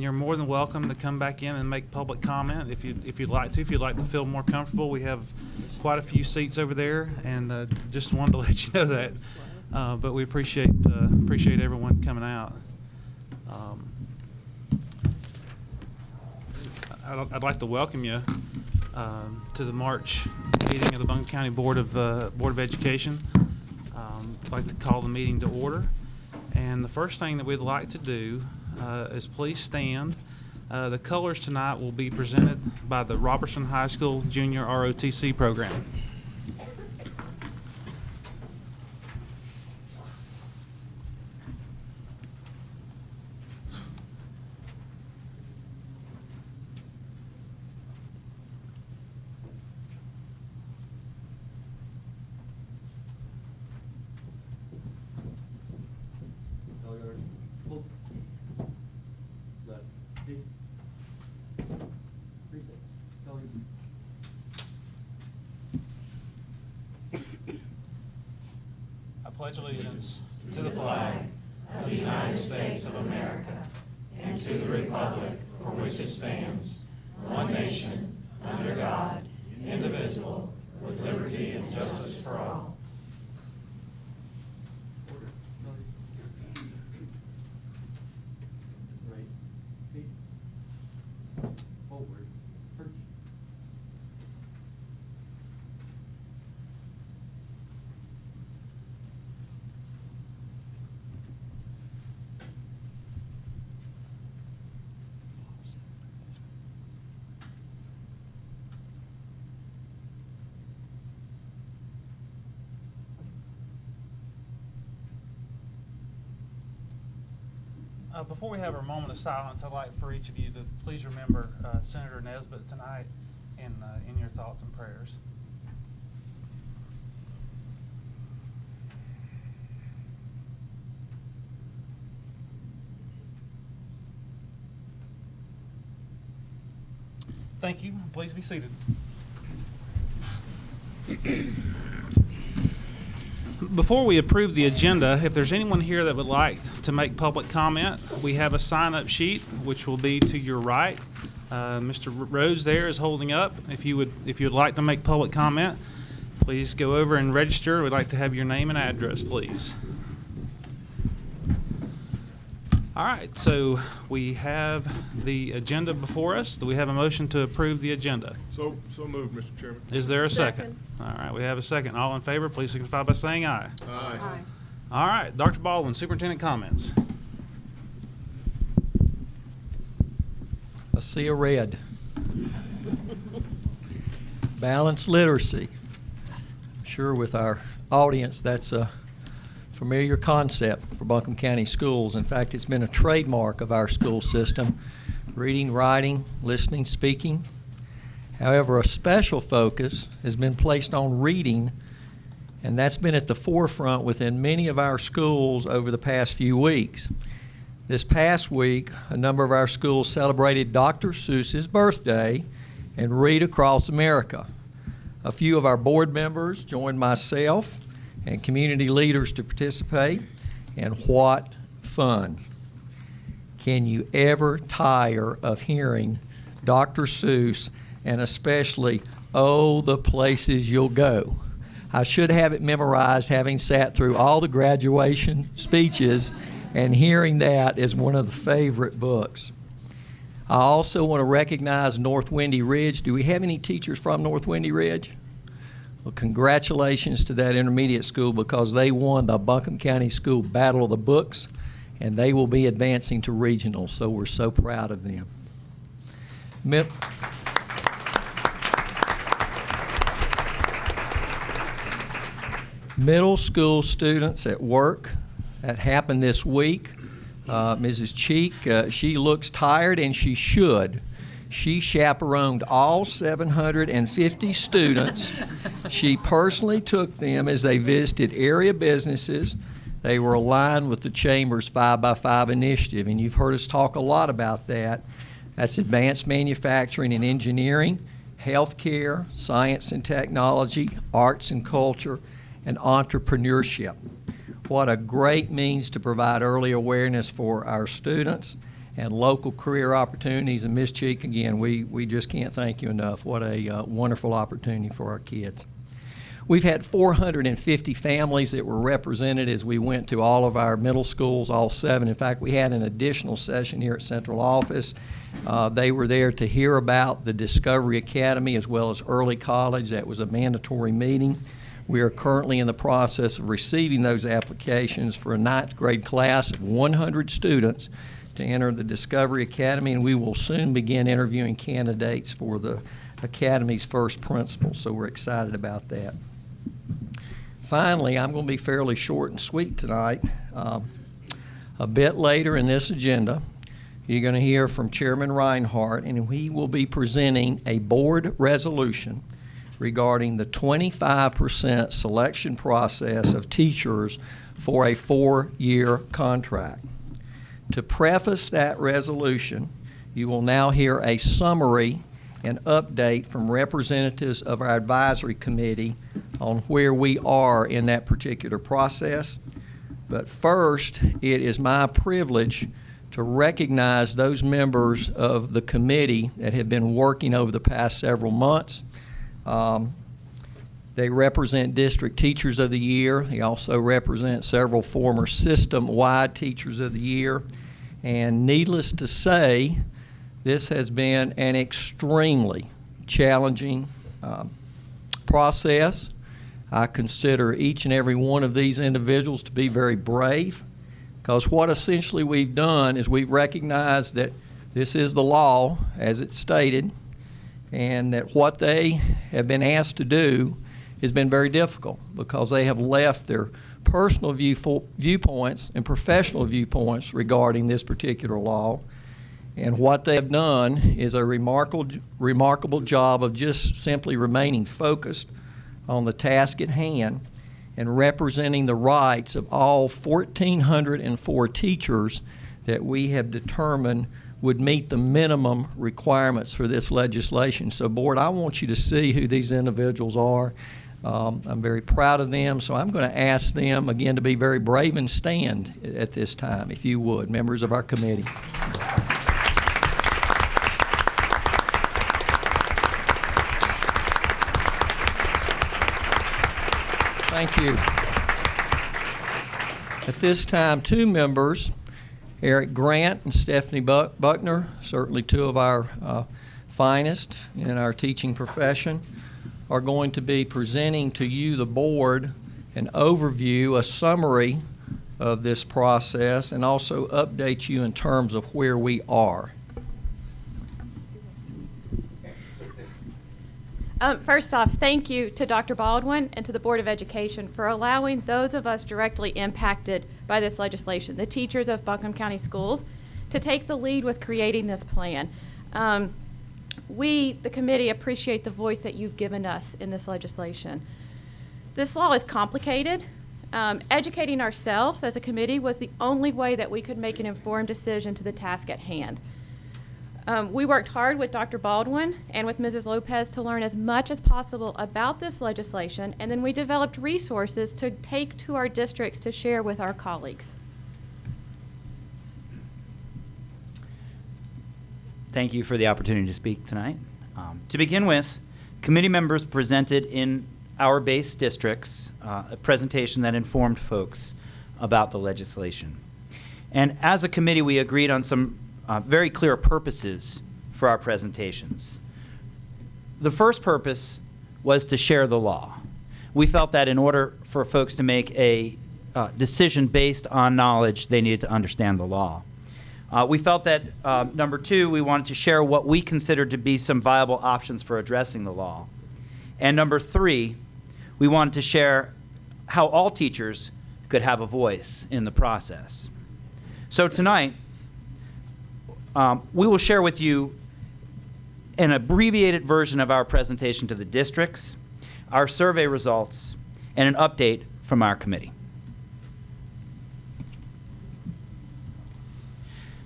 you're more than welcome to come back in and make public comment if you'd like to. If you'd like to feel more comfortable, we have quite a few seats over there, and just wanted to let you know that. But we appreciate everyone coming out. I'd like to welcome you to the March meeting of the Buncombe County Board of Education. I'd like to call the meeting to order. And the first thing that we'd like to do is please stand. The colors tonight will be presented by the Robertson High School Junior ROTC program. I pledge allegiance to the flag of the United States of America and to the republic for which it stands, one nation, under God, indivisible, with liberty and justice for all. Before we have our moment of silence, I'd like for each of you to please remember Senator Nesbitt tonight in your thoughts and prayers. Thank you. Please be seated. Before we approve the agenda, if there's anyone here that would like to make public comment, we have a sign-up sheet which will be to your right. Mr. Rhodes there is holding up. If you would like to make public comment, please go over and register. We'd like to have your name and address, please. All right, so we have the agenda before us. Do we have a motion to approve the agenda? So moved, Mr. Chairman. Is there a second? All right, we have a second. All in favor, please signify by saying aye. Aye. All right, Dr. Baldwin, superintendent comments. A sea of red. Balanced literacy. I'm sure with our audience that's a familiar concept for Buncombe County schools. In fact, it's been a trademark of our school system. Reading, writing, listening, speaking. However, a special focus has been placed on reading, and that's been at the forefront within many of our schools over the past few weeks. This past week, a number of our schools celebrated Dr. Seuss's birthday and Read Across America. A few of our board members joined myself and community leaders to participate, and what fun. Can you ever tire of hearing Dr. Seuss, and especially, oh, the places you'll go? I should have it memorized, having sat through all the graduation speeches, and hearing that is one of the favorite books. I also want to recognize North Windy Ridge. Do we have any teachers from North Windy Ridge? Well, congratulations to that intermediate school, because they won the Buncombe County School Battle of the Books, and they will be advancing to regionals, so we're so proud of them. Middle school students at work, that happened this week. Mrs. Cheek, she looks tired, and she should. She chaperoned all 750 students. She personally took them as they visited area businesses. They were aligned with the Chamber's 5x5 initiative, and you've heard us talk a lot about that. That's advanced manufacturing and engineering, healthcare, science and technology, arts and culture, and entrepreneurship. What a great means to provide early awareness for our students. and local career opportunities. And Ms. Cheek, again, we just can't thank you enough. What a wonderful opportunity for our kids. We've had 450 families that were represented as we went to all of our middle schools, all 7. In fact, we had an additional session here at Central Office. They were there to hear about the Discovery Academy as well as early college. That was a mandatory meeting. We are currently in the process of receiving those applications for a 9th grade class of 100 students to enter the Discovery Academy, and we will soon begin interviewing candidates for the Academy's first principal, so we're excited about that. Finally, I'm going to be fairly short and sweet tonight. A bit later in this agenda, you're going to hear from Chairman Reinhardt, and he will be presenting a board resolution regarding the 25% selection process of teachers for a 4-year contract. To preface that resolution, you will now hear a summary and update from representatives of our advisory committee on where we are in that particular process. But first, it is my privilege to recognize those members of the committee that have been working over the past several months. They represent District Teachers of the Year. They also represent several former system-wide Teachers of the Year. And needless to say, this has been an extremely challenging process. I consider each and every one of these individuals to be very brave, because what essentially we've done is we've recognized that this is the law as it's stated, and that what they have been asked to do has been very difficult, because they have left their personal viewpoints and professional viewpoints regarding this particular law. And what they have done is a remarkable job of just simply remaining focused on the task at hand and representing the rights of all 1,404 teachers that we have determined would meet the minimum requirements for this legislation. So, Board, I want you to see who these individuals are. I'm very proud of them, so I'm going to ask them again to be very brave and stand at this time, if you would, members of our committee. Thank you. At this time, 2 members, Eric Grant and Stephanie Buckner, certainly 2 of our finest in our teaching profession, are going to be presenting to you, the board, an overview, a summary of this process, and also update you in terms of where we are. First off, thank you to Dr. Baldwin and to the Board of Education for allowing those of us directly impacted by this legislation, the teachers of Buncombe County Schools, to take the lead with creating this plan. We, the committee, appreciate the voice that you've given us in this legislation. This law is complicated. Educating ourselves as a committee was the only way that we could make an informed decision to the task at hand. We worked hard with Dr. Baldwin and with Mrs. Lopez to learn as much as possible about this legislation, and then we developed resources to take to our districts to share with our colleagues. Thank you for the opportunity to speak tonight. To begin with, committee members presented in our base districts a presentation that informed folks about the legislation. And as a committee, we agreed on some very clear purposes for our presentations. The first purpose was to share the law. We felt that in order for folks to make a decision based on knowledge, they needed to understand the law. We felt that, number 2, we wanted to share what we considered to be some viable options for addressing the law. And number 3, we wanted to share how all teachers could have a voice in the process. So tonight, we will share with you an abbreviated version of our presentation to the districts, our survey results, and an update from our committee.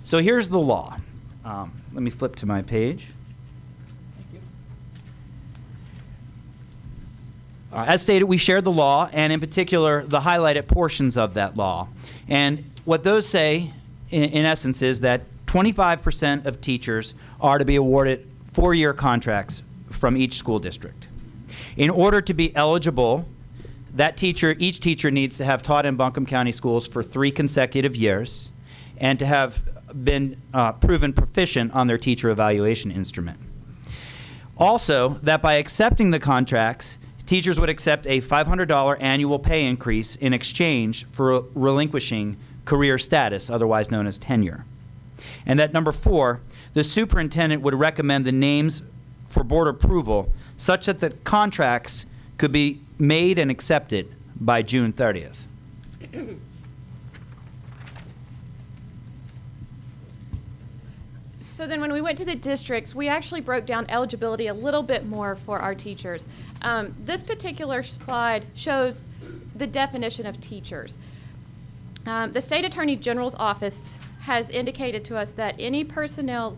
So here's the law. Let me flip to my page. Thank you. As stated, we shared the law, and in particular, the highlighted portions of that law. And what those say, in essence, is that 25% of teachers are to be awarded 4-year contracts from each school district. In order to be eligible, each teacher needs to have taught in Buncombe County schools for 3 consecutive years and to have been proven proficient on their teacher evaluation instrument. Also, that by accepting the contracts, teachers would accept a $500 annual pay increase in exchange for relinquishing career status, otherwise known as tenure. And that number 4, the superintendent would recommend the names for board approval such that the contracts could be made and accepted by June 30th. So then when we went to the districts, we actually broke down eligibility a little bit more for our teachers. This particular slide shows the definition of teachers. The State Attorney General's office has indicated to us that any personnel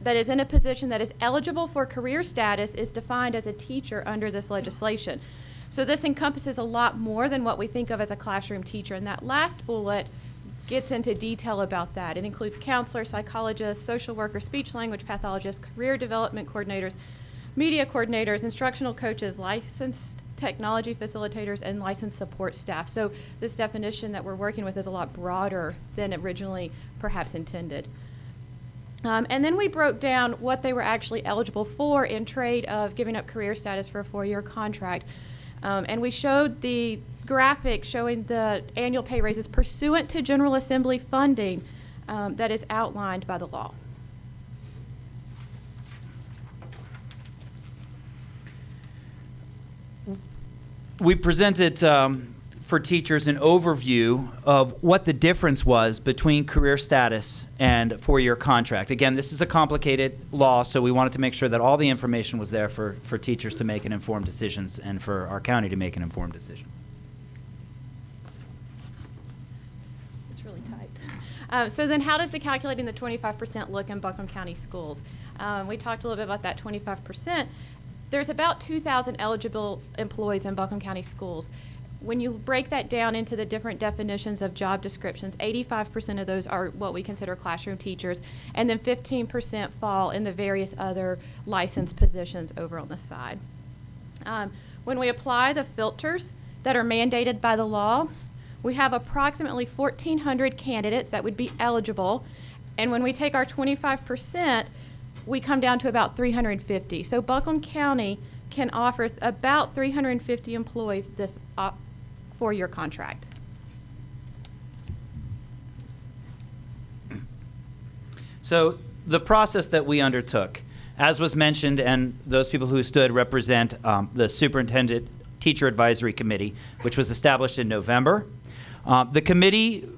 that is in a position that is eligible for career status is defined as a teacher under this legislation. So this encompasses a lot more than what we think of as a classroom teacher. And that last bullet gets into detail about that. It includes counselors, psychologists, social workers, speech language pathologists, career development coordinators, media coordinators, instructional coaches, licensed technology facilitators, and licensed support staff. So this definition that we're working with is a lot broader than originally perhaps intended. And then we broke down what they were actually eligible for in trade of giving up career status for a 4-year contract. And we showed the graphic showing the annual pay raises pursuant to General Assembly funding that is outlined by the law. We presented for teachers an overview of what the difference was between career status and 4-year contract. Again, this is a complicated law, so we wanted to make sure that all the information was there for teachers to make an informed decisions and for our county to make an informed decision. It's really tight. So then how does the calculating the 25% look in Buncombe County schools? We talked a little bit about that 25%. There's about 2,000 eligible employees in Buncombe County schools. When you break that down into the different definitions of job descriptions, 85% of those are what we consider classroom teachers, and then 15% fall in the various other licensed positions over on the side. When we apply the filters that are mandated by the law, we have approximately 1,400 candidates that would be eligible, and when we take our 25%, we come down to about 350. So Buncombe County can offer about 350 employees this 4-year contract. So the process that we undertook, as was mentioned, and those people who stood represent the Superintendent Teacher Advisory Committee, which was established in November. The committee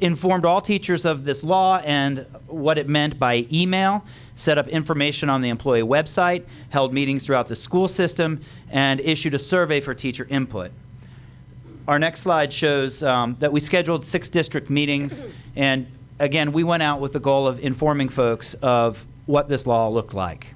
informed all teachers of this law and what it meant by email, set up information on the employee website, held meetings throughout the school system, and issued a survey for teacher input. Our next slide shows that we scheduled 6 district meetings, and again, we went out with the goal of informing folks of what this law looked like.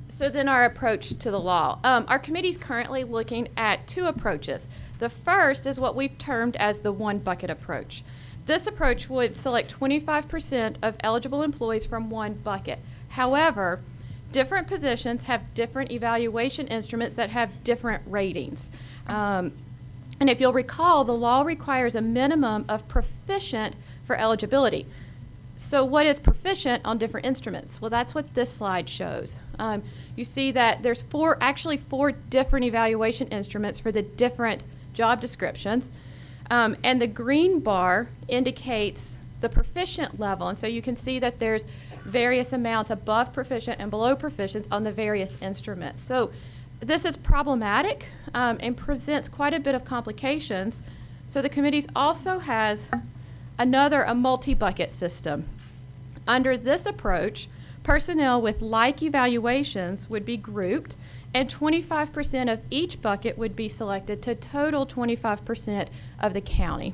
So then our approach to the law. Our committee is currently looking at 2 approaches. The first is what we've termed as the 1 bucket approach. This approach would select 25% of eligible employees from 1 bucket. However, different positions have different evaluation instruments that have different ratings. And if you'll recall, the law requires a minimum of proficient for eligibility. So what is proficient on different instruments? Well, that's what this slide shows. You see that there's 4 different evaluation instruments for the different job descriptions. And the green bar indicates the proficient level. And so you can see that there's various amounts above proficient and below proficient on the various instruments. So this is problematic and presents quite a bit of complications. So the committee also has a multi-bucket system. Under this approach, personnel with like evaluations would be grouped, and 25% of each bucket would be selected to total 25% of the county.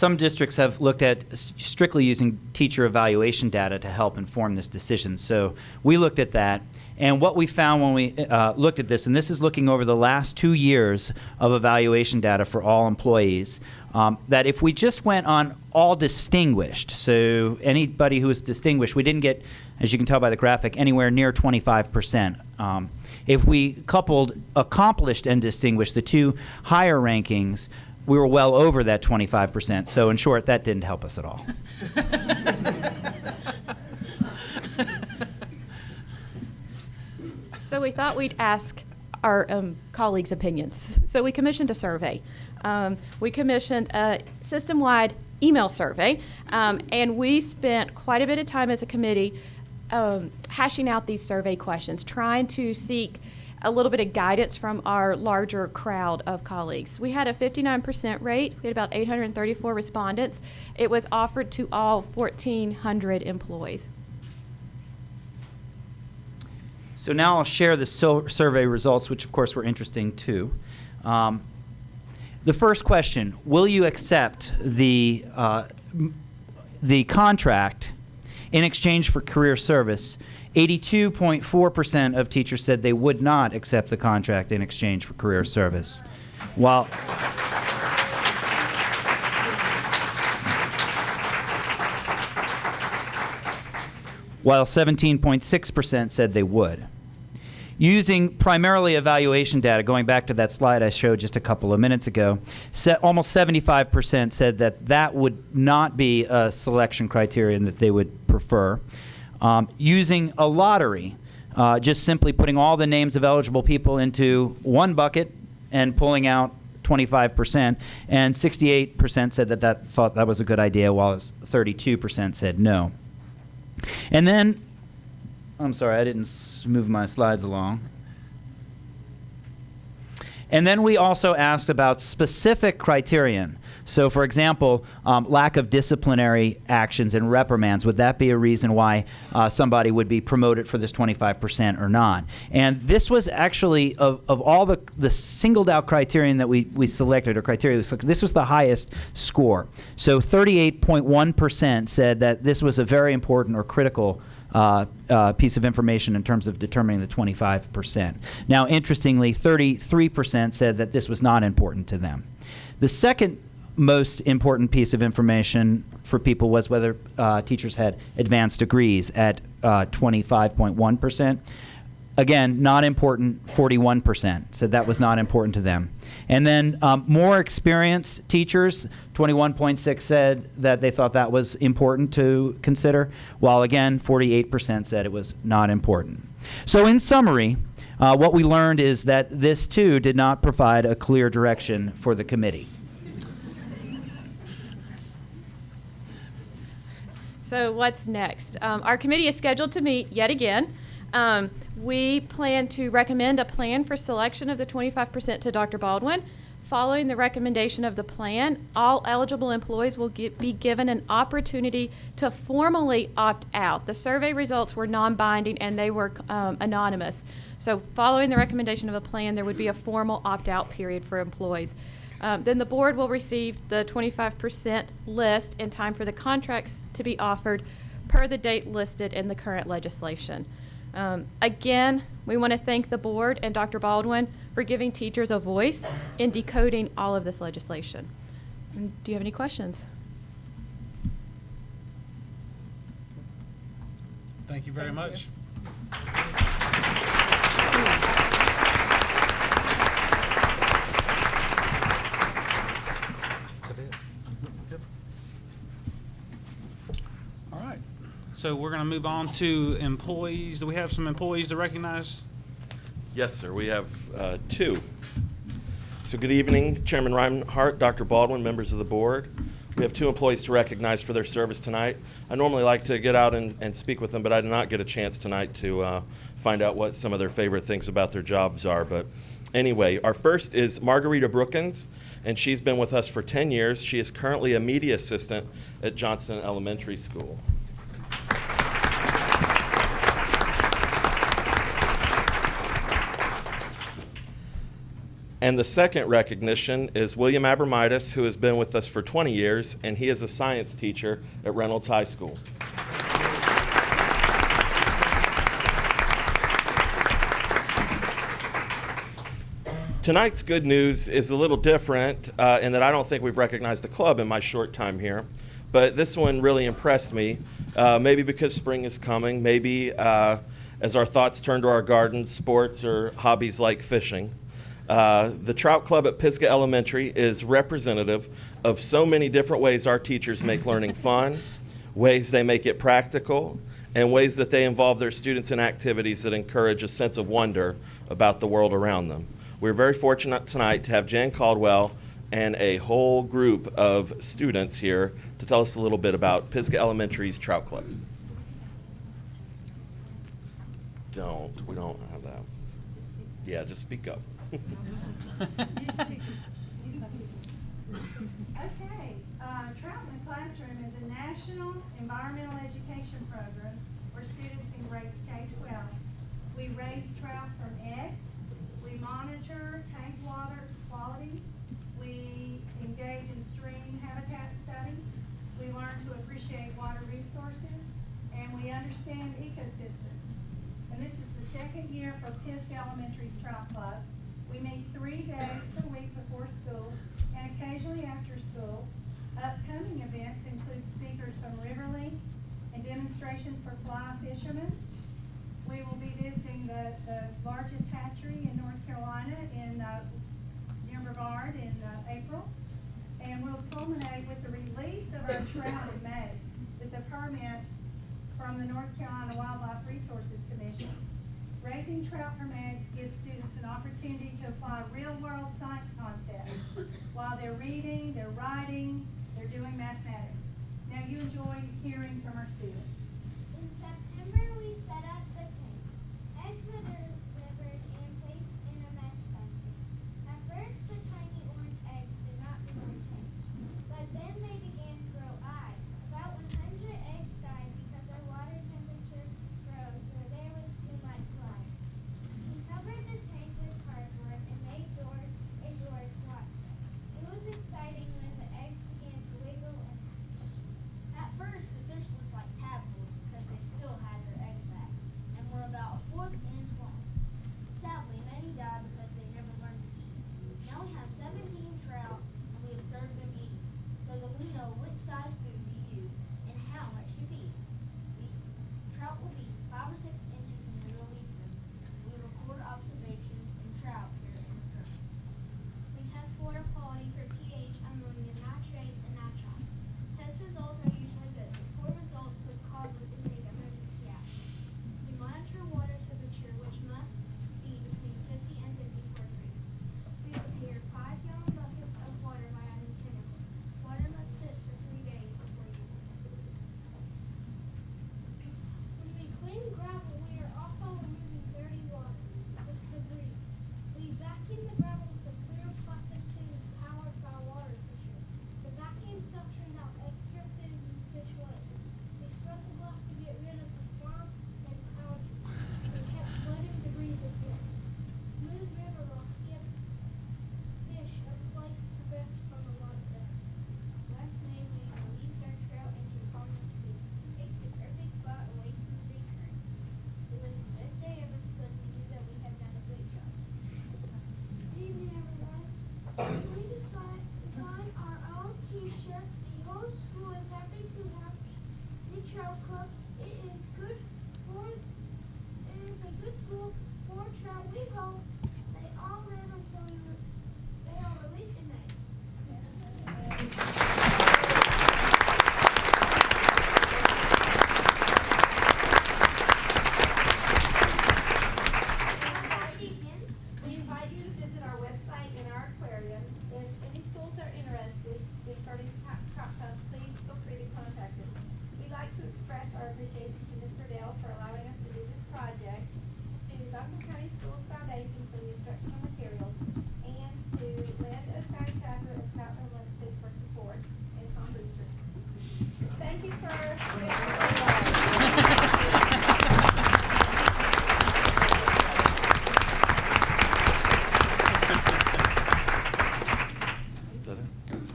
some districts have looked at strictly using teacher evaluation data to help inform this decision. So we looked at that. And what we found when we looked at this, and this is looking over the last 2 years of evaluation data for all employees, that if we just went on all distinguished, so anybody who was distinguished, we didn't get, as you can tell by the graphic, anywhere near 25%. If we coupled accomplished and distinguished, the two higher rankings, we were well over that 25%. So in short, that didn't help us at all. So we thought we'd ask our colleagues' opinions. So we commissioned a survey. We commissioned a system-wide email survey, and we spent quite a bit of time as a committee hashing out these survey questions, trying to seek a little bit of guidance from our larger crowd of colleagues. We had a 59% rate. We had about 834 respondents. It was offered to all 1,400 employees. So now I'll share the survey results, which of course were interesting too. The first question, will you accept the contract in exchange for career service? 82.4% of teachers said they would not accept the contract in exchange for career service. While 17.6% said they would. Using primarily evaluation data, going back to that slide I showed just a couple of minutes ago, almost 75% said that that would not be a selection criterion that they would prefer. Using a lottery, just simply putting all the names of eligible people into one bucket and pulling out 25%, and 68% said that thought that was a good idea, while 32% said no. And then, I'm sorry, I didn't move my slides along. And then we also asked about specific criterion. So, for example, lack of disciplinary actions and reprimands. Would that be a reason why somebody would be promoted for this 25% or not? And this was actually, of all the singled out criterion that we selected, or criteria we selected, this was the highest score. So 38.1% said that this was a very important or critical piece of information in terms of determining the 25%. Now, interestingly, 33% said that this was not important to them. The second most important piece of information for people was whether teachers had advanced degrees at 25.1%. Again, not important, 41% said that was not important to them. And then more experienced teachers, 21.6% said that they thought that was important to consider, while again, 48% said it was not important. So in summary, what we learned is that this too did not provide a clear direction for the committee. So what's next? Our committee is scheduled to meet yet again. We plan to recommend a plan for selection of the 25% to Dr. Baldwin. Following the recommendation of the plan, all eligible employees will be given an opportunity to formally opt out. The survey results were non-binding and they were anonymous. So following the recommendation of a plan, there would be a formal opt-out period for employees. Then the board will receive the 25% list in time for the contracts to be offered per the date listed in the current legislation. Again, we want to thank the board and Dr. Baldwin for giving teachers a voice in decoding all of this legislation. And do you have any questions? Thank you very much. All right. So we're going to move on to employees. Do we have some employees to recognize? Yes, sir. We have two. So good evening, Chairman Reinhardt, Dr. Baldwin, members of the board. We have two employees to recognize for their service tonight. I normally like to get out and speak with them, but I did not get a chance tonight to find out what some of their favorite things about their jobs are. But anyway, our first is Margarita Brookins, and she's been with us for 10 years. She is currently a media assistant at Johnston Elementary School. And the second recognition is William Abramitis, who has been with us for 20 years, and he is a science teacher at Reynolds High School. Tonight's good news is a little different in that I don't think we've recognized the club in my short time here, but this one really impressed me, maybe because spring is coming, maybe as our thoughts turn to our gardens, sports, or hobbies like fishing. The Trout Club at Pisgah Elementary is representative of so many different ways our teachers make learning fun, ways they make it practical, and ways that they involve their students in activities that encourage a sense of wonder about the world around them. We're very fortunate tonight to have Jan Caldwell and a whole group of students here to tell us a little bit about Pisgah Elementary's Trout Club. We don't have that. Yeah, just speak up. Okay, Trout in the Classroom is a national environmental education program for students in grades K-12. We raise trout from eggs, we monitor tank water quality, we engage in stream habitat studies, we learn to appreciate water resources, and we understand ecosystems. And this is the second year for Pisgah Elementary's Trout Club. We meet 3 days per week before school and occasionally after school. Upcoming events include speakers from Riverlink and demonstrations for fly fishermen. We will be visiting the largest hatchery in North Carolina near Brevard in April. And we'll culminate with the release of our trout in May with a permit from the North Carolina Wildlife Resources Commission. Raising trout from eggs gives students an opportunity to apply real-world science concepts while they're reading, they're writing, they're doing mathematics. Now you enjoy hearing from our students. In September, we set up the tank. Eggs were delivered and placed in a mesh basket. At first, the tiny orange eggs did not really change, but then they began to grow eyes. About 100 eggs died because their water temperature rose or there was too much light. We covered the tank with cardboard and made doors to watch them. It was exciting when the eggs began to wiggle and hatch. At first, the fish looked like tadpoles.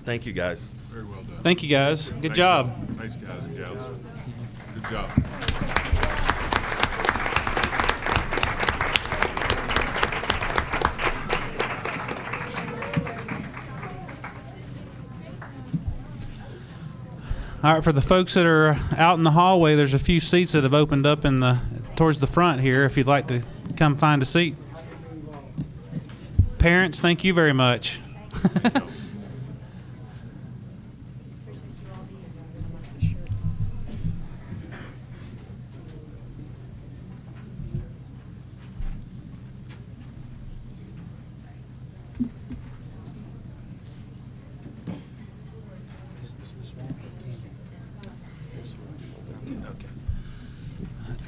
Thank you, guys. Very well done. Thank you, guys. Good Thank job. you. Thanks, guys and gals. Good job. All right, for the folks that are out in the hallway, there's a few seats that have opened up towards the front here if you'd like to come find a seat. Parents, thank you very much.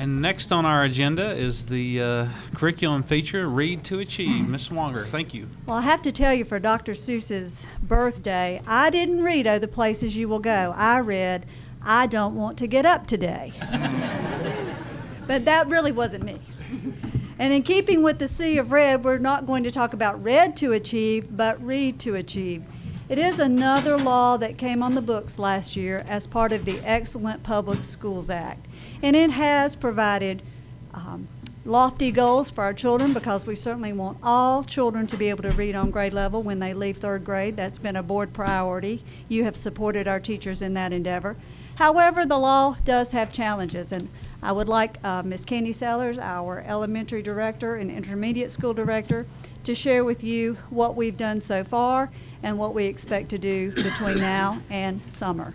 And next on our agenda is the curriculum feature, Read to Achieve. Ms. Swanger, thank you. Well, I have to tell you, for Dr. Seuss's birthday, I didn't read "Oh, the Places You Will Go." I read, "I Don't Want to Get Up Today." But that really wasn't me. And in keeping with the sea of red, we're not going to talk about read to achieve, but read to achieve. It is another law that came on the books last year as part of the Excellent Public Schools Act. And it has provided lofty goals for our children, because we certainly want all children to be able to read on grade level when they leave third grade. That's been a board priority. You have supported our teachers in that endeavor. However, the law does have challenges, and I would like Ms. Candy Sellers, our elementary director and intermediate school director, to share with you what we've done so far and what we expect to do between now and summer.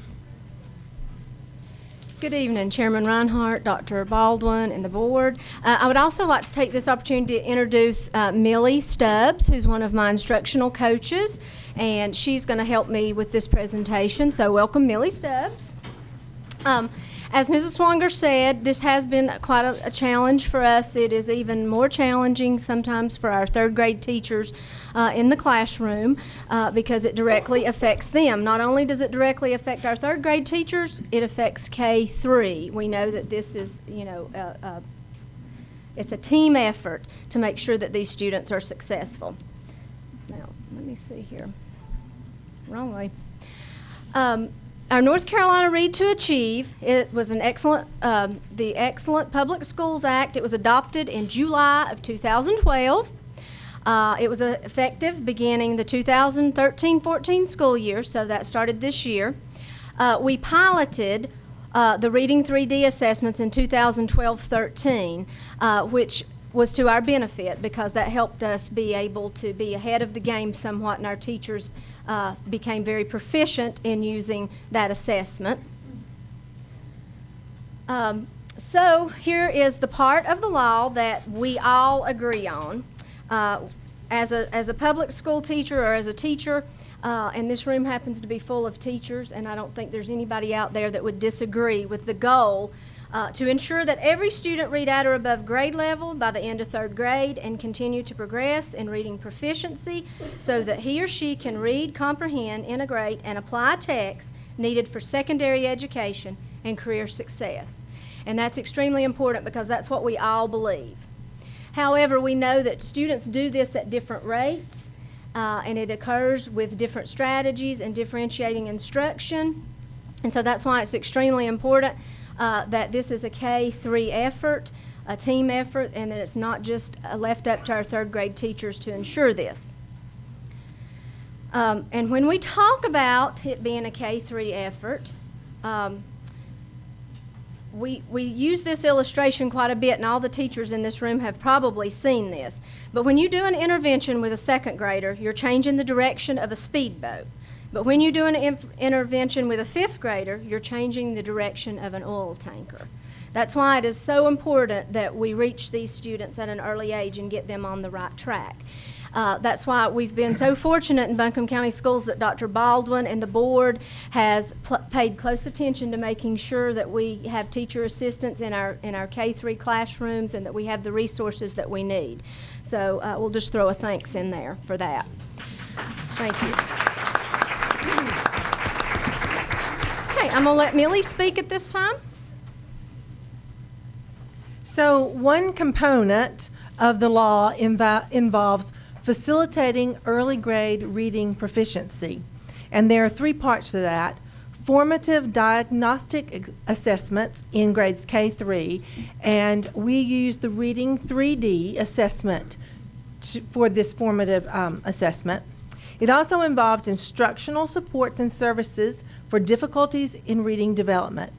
Good evening, Chairman Reinhardt, Dr. Baldwin, and the board. I would also like to take this opportunity to introduce Millie Stubbs, who's one of my instructional coaches, and she's going to help me with this presentation. So welcome, Millie Stubbs. As Mrs. Swanger said, this has been quite a challenge for us. It is even more challenging sometimes for our third grade teachers in the classroom because it directly affects them. Not only does it directly affect our third grade teachers, it affects K-3. We know that this is, it's a team effort to make sure that these students are successful. Now, let me see here. Wrong way. Our North Carolina Read to Achieve, it was an excellent, the Excellent Public Schools Act. It was adopted in July of 2012. It was effective beginning the 2013-14 school year, so that started this year. We piloted the Reading 3D assessments in 2012-13, which was to our benefit because that helped us be able to be ahead of the game somewhat, and our teachers became very proficient in using that assessment. So here is the part of the law that we all agree on. As a public school teacher or as a teacher, and this room happens to be full of teachers, and I don't think there's anybody out there that would disagree with the goal to ensure that every student read at or above grade level by the end of third grade and continue to progress in reading proficiency so that he or she can read, comprehend, integrate, and apply text needed for secondary education and career success. And that's extremely important because that's what we all believe. However, we know that students do this at different rates, and it occurs with different strategies and differentiating instruction. And so that's why it's extremely important that this is a K-3 effort, a team effort, and that it's not just left up to our third grade teachers to ensure this. And when we talk about it being a K-3 effort, we use this illustration quite a bit, and all the teachers in this room have probably seen this. But when you do an intervention with a second grader, you're changing the direction of a speedboat. But when you do an intervention with a fifth grader, you're changing the direction of an oil tanker. That's why it is so important that we reach these students at an early age and get them on the right track. That's why we've been so fortunate in Buncombe County Schools that Dr. Baldwin and the board has paid close attention to making sure that we have teacher assistants in our K-3 classrooms and that we have the resources that we need. So we'll just throw a thanks in there for that. Thank you. Okay, I'm going to let Millie speak at this time. So one component of the law involves facilitating early grade reading proficiency. And there are 3 parts to that. Formative diagnostic assessments in grades K-3, and we use the Reading 3D assessment for this formative assessment. It also involves instructional supports and services for difficulties in reading development.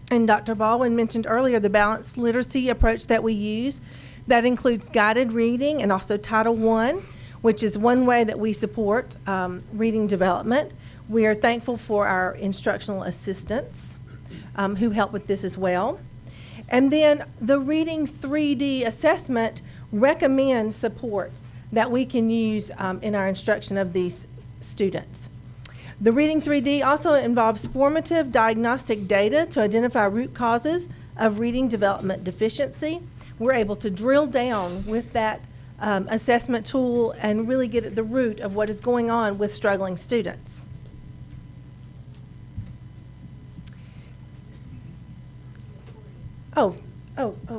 And Dr. Baldwin mentioned earlier the balanced literacy approach that we use. That includes guided reading and also Title I, which is one way that we support reading development. We are thankful for our instructional assistants who help with this as well. And then the Reading 3D assessment recommends supports that we can use in our instruction of these students. The Reading 3D also involves formative diagnostic data to identify root causes of reading development deficiency. We're able to drill down with that assessment tool and really get at the root of what is going on with struggling students.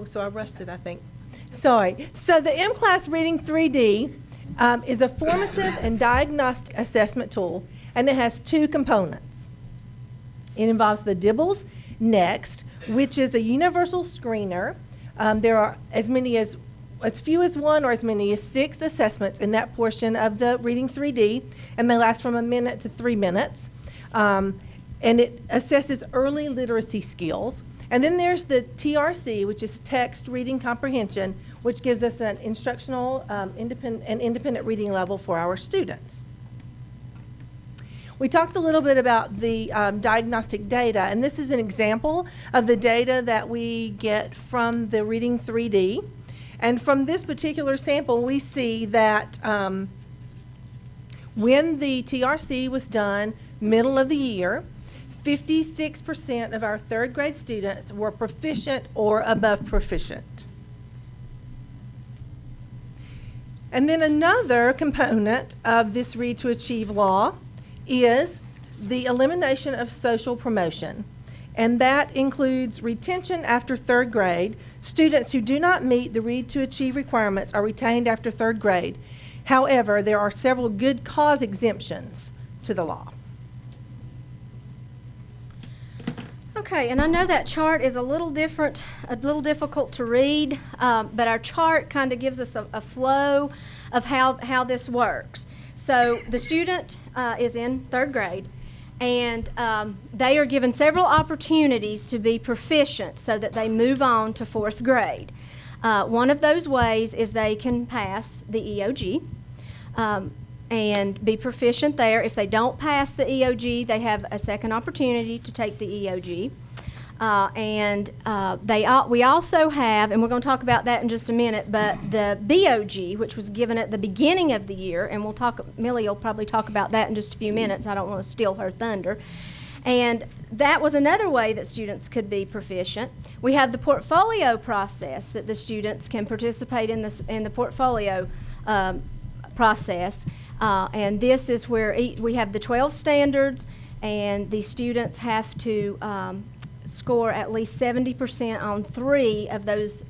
So I rushed it, I think. Sorry. So the M-Class Reading 3D is a formative and diagnostic assessment tool, and it has 2 components. It involves the Dibbles Next, which is a universal screener. There are as few as 1 or as many as 6 assessments in that portion of the Reading 3D, and they last from 1 minute to 3 minutes. And it assesses early literacy skills. And then there's the TRC, which is text reading comprehension, which gives us an instructional independent reading level for our students. We talked a little bit about the diagnostic data, and this is an example of the data that we get from the Reading 3D. And from this particular sample, we see that when the TRC was done middle of the year, 56% of our 3rd grade students were proficient or above proficient. And then another component of this Read to Achieve law is the elimination of social promotion. And that includes retention after 3rd grade. Students who do not meet the Read to Achieve requirements are retained after 3rd grade. However, there are several good cause exemptions to the law. Okay, and I know that chart is a little different, a little difficult to read, but our chart kind of gives us a flow of how this works. So the student is in 3rd grade, and they are given several opportunities to be proficient so that they move on to 4th grade. One of those ways is they can pass the EOG and be proficient there. If they don't pass the EOG, they have a second opportunity to take the EOG. We also have, and we're going to talk about that in just a minute, but the BOG, which was given at the beginning of the year, and Millie will probably talk about that in just a few minutes. I don't want to steal her thunder. And that was another way that students could be proficient. We have the portfolio process that the students can participate in the portfolio process. And this is where we have the 12 standards, and the students have to score at least 70% on 3 of those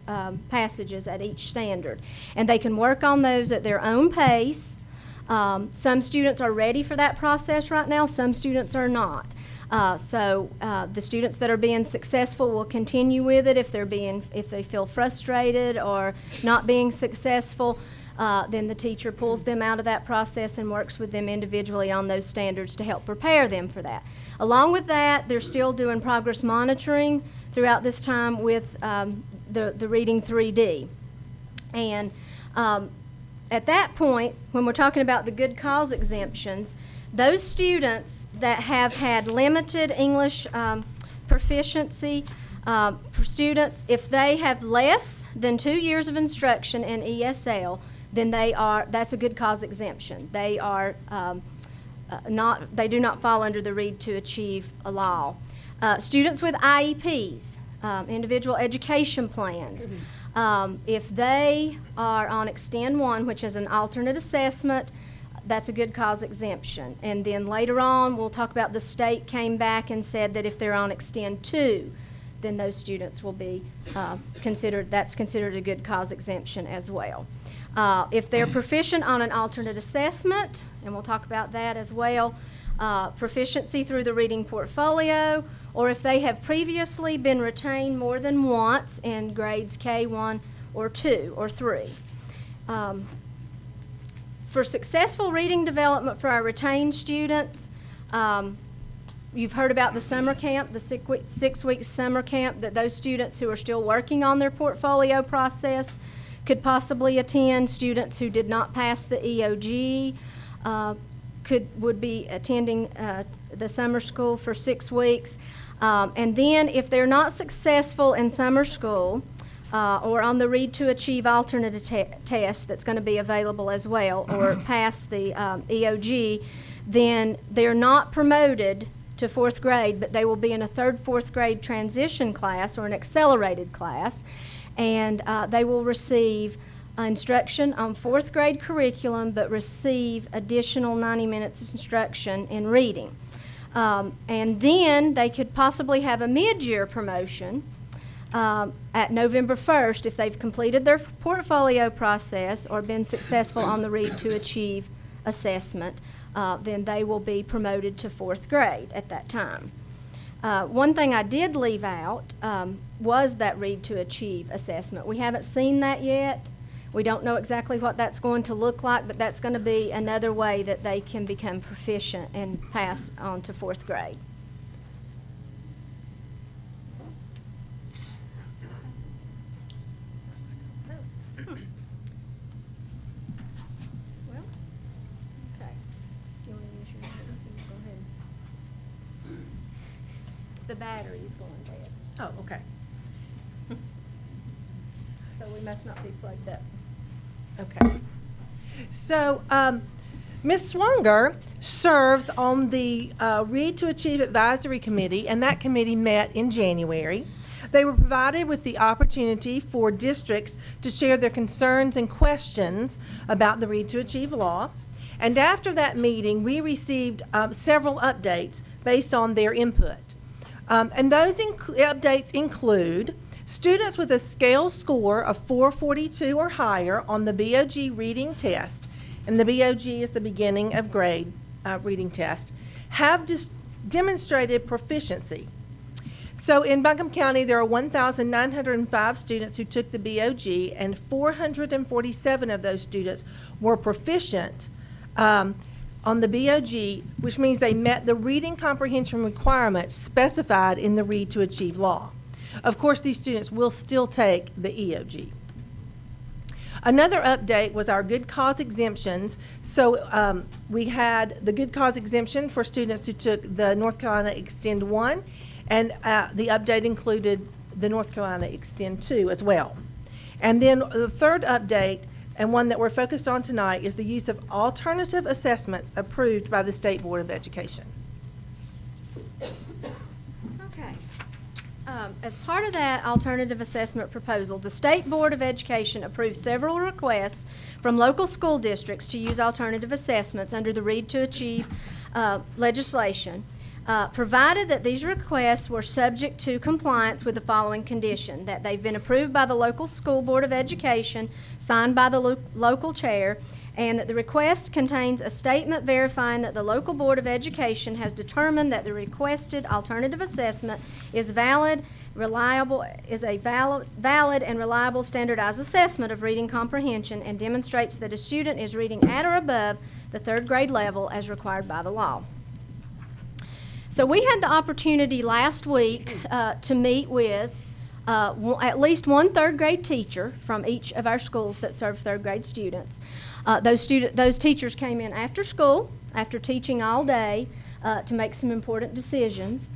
passages at each standard. And they can work on those at their own pace. Some students are ready for that process right now, some students are not. So the students that are being successful will continue with it. If they feel frustrated or not being successful, then the teacher pulls them out of that process and works with them individually on those standards to help prepare them for that. Along with that, they're still doing progress monitoring throughout this time with the Reading 3D. And at that point, when we're talking about the good cause exemptions, those students that have had limited English proficiency, for students, if they have less than 2 years of instruction in ESL, then that's a good cause exemption. They are they do not fall under the Read to Achieve law. Students with IEPs, individual education plans, if they are on Extend 1, which is an alternate assessment, that's a good cause exemption. And then later on, we'll talk about the state came back and said that if they're on Extend 2, then those students will be considered a good cause exemption as well. If they're proficient on an alternate assessment, and we'll talk about that as well, proficiency through the reading portfolio, or if they have previously been retained more than once in grades K1 or 2 or 3. For successful reading development for our retained students, you've heard about the summer camp, the 6-week summer camp that those students who are still working on their portfolio process could possibly attend. Students who did not pass the EOG would be attending the summer school for 6 weeks. And then if they're not successful in summer school, or on the Read to Achieve alternative test that's going to be available as well, or pass the EOG, then they're not promoted to 4th grade, but they will be in a 3rd, 4th grade transition class or an accelerated class, and they will receive instruction on 4th grade curriculum, but receive additional 90 minutes of instruction in reading. And then they could possibly have a mid-year promotion at November 1st if they've completed their portfolio process or been successful on the Read to Achieve assessment. Then they will be promoted to 4th grade at that time. One thing I did leave out was that Read to Achieve assessment. We haven't seen that yet. We don't know exactly what that's going to look like, but that's going to be another way that they can become proficient and pass on to 4th grade. Well, okay. Do you want to use your hands and go ahead? The battery's going dead, Oh, okay. so we must not be plugged up. Okay. So, Ms. Swanger serves on the Read to Achieve Advisory Committee, and that committee met in January. They were provided with the opportunity for districts to share their concerns and questions about the Read to Achieve law. And after that meeting, we received several updates based on their input. And those updates include students with a scale score of 442 or higher on the BOG reading test, and the BOG is the beginning of grade reading test, have demonstrated proficiency. So in Buncombe County, there are 1,905 students who took the BOG, and 447 of those students were proficient on the BOG, which means they met the reading comprehension requirements specified in the Read to Achieve law. Of course, these students will still take the EOG. Another update was our good cause exemptions. So we had the good cause exemption for students who took the North Carolina Extend 1, and the update included the North Carolina Extend 2 as well. And then the third update, and one that we're focused on tonight, is the use of alternative assessments approved by the State Board of Education. Okay. As part of that alternative assessment proposal, the State Board of Education approved several requests from local school districts to use alternative assessments under the Read to Achieve legislation, provided that these requests were subject to compliance with the following condition: that they've been approved by the local school board of education, signed by the local chair, and that the request contains a statement verifying that the local board of education has determined that the requested alternative assessment is a valid and reliable standardized assessment of reading comprehension and demonstrates that a student is reading at or above the 3rd grade level as required by the law. So we had the opportunity last week to meet with at least one 3rd grade teacher from each of our schools that serve 3rd grade students. Those teachers came in after school, after teaching all day, to make some important decisions.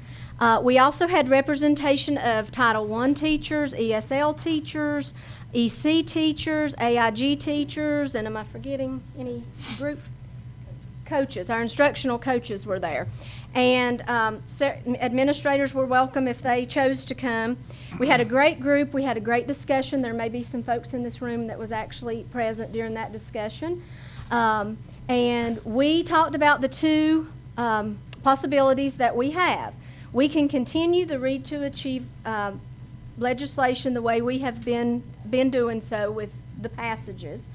We also had representation of Title I teachers, ESL teachers, EC teachers, AIG teachers, and am I forgetting any group? Coaches. Our instructional coaches were there. And administrators were welcome if they chose to come. We had a great group. We had a great discussion. There may be some folks in this room that was actually present during that discussion. And we talked about the two possibilities that we have. We can continue the Read to Achieve legislation the way we have been doing so with the passages.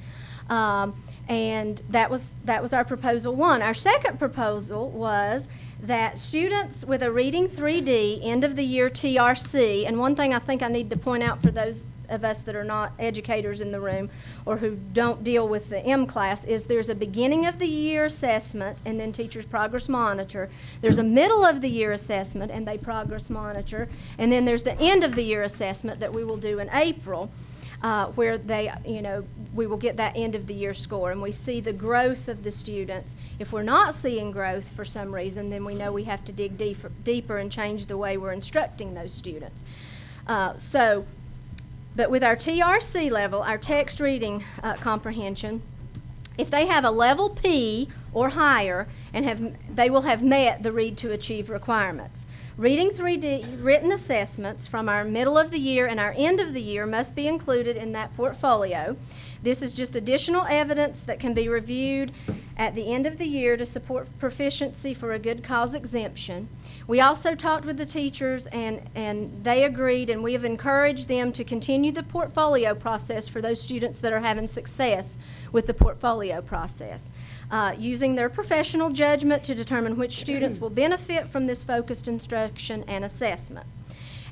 And that was our proposal one. Our second proposal was that students with a Reading 3D end of the year TRC, and one thing I think I need to point out for those of us that are not educators in the room or who don't deal with the M class, is there's a beginning of the year assessment and then teachers progress monitor. There's a middle of the year assessment and they progress monitor. And then there's the end of the year assessment that we will do in April, where we will get that end of the year score and we see the growth of the students. If we're not seeing growth for some reason, then we know we have to dig deeper and change the way we're instructing those students. But with our TRC level, our text reading comprehension, if they have a level P or higher, and they will have met the Read to Achieve requirements. Reading 3D written assessments from our middle of the year and our end of the year must be included in that portfolio. This is just additional evidence that can be reviewed at the end of the year to support proficiency for a good cause exemption. We also talked with the teachers and they agreed, and we have encouraged them to continue the portfolio process for those students that are having success with the portfolio process, using their professional judgment to determine which students will benefit from this focused instruction and assessment.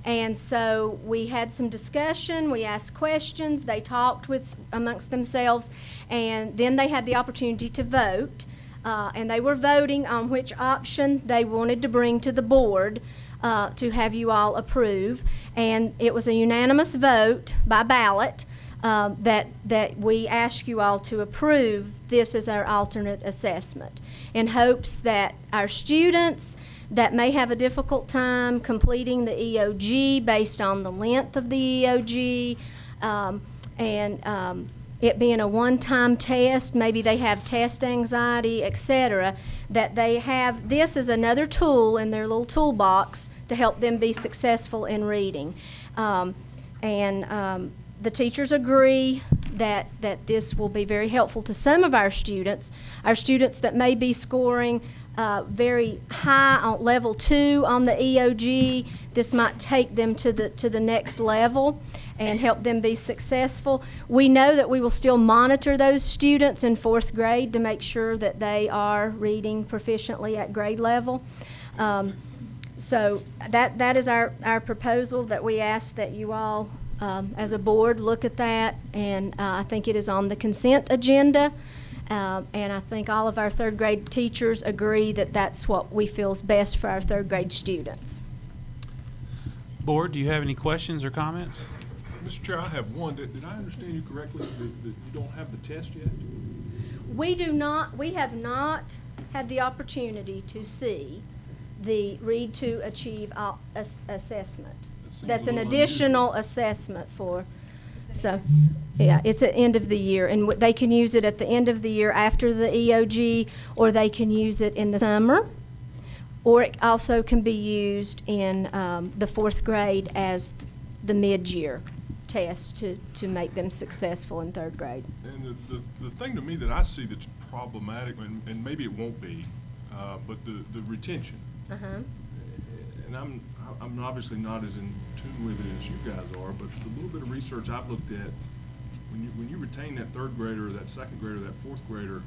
And so we had some discussion, we asked questions, they talked amongst themselves, and then they had the opportunity to vote. And they were voting on which option they wanted to bring to the board to have you all approve. And it was a unanimous vote by ballot that we ask you all to approve this as our alternate assessment, in hopes that our students that may have a difficult time completing the EOG based on the length of the EOG it being a one-time test, maybe they have test anxiety, etc., that they have this as another tool in their little toolbox to help them be successful in reading. The teachers agree that this will be very helpful to some of our students that may be scoring very high on level 2 on the EOG. This might take them to the next level and help them be successful. We know that we will still monitor those students in 4th grade to make sure that they are reading proficiently at grade level. So that is our proposal, that we ask that you all as a board look at that, and I think it is on the consent agenda. And I think all of our 3rd grade teachers agree that that's what we feel is best for our 3rd grade students. Board, do you have any questions or comments? Mr. Chair, I have one. Did I understand you correctly that you don't have the test yet? We have not had the opportunity to see the Read to Achieve assessment. That's an additional assessment for, so, yeah, it's at end of the year, and they can use it at the end of the year after the EOG, or they can use it in the summer, or it also can be used in the 4th grade as the mid-year test to make them successful in 3rd grade. And the thing to me that I see that's problematic, and maybe it won't be, but the retention. And I'm obviously not as in tune with it as you guys are, but the little bit of research I've looked at, when you retain that 3rd grader, or that 2nd grader, that 4th grader,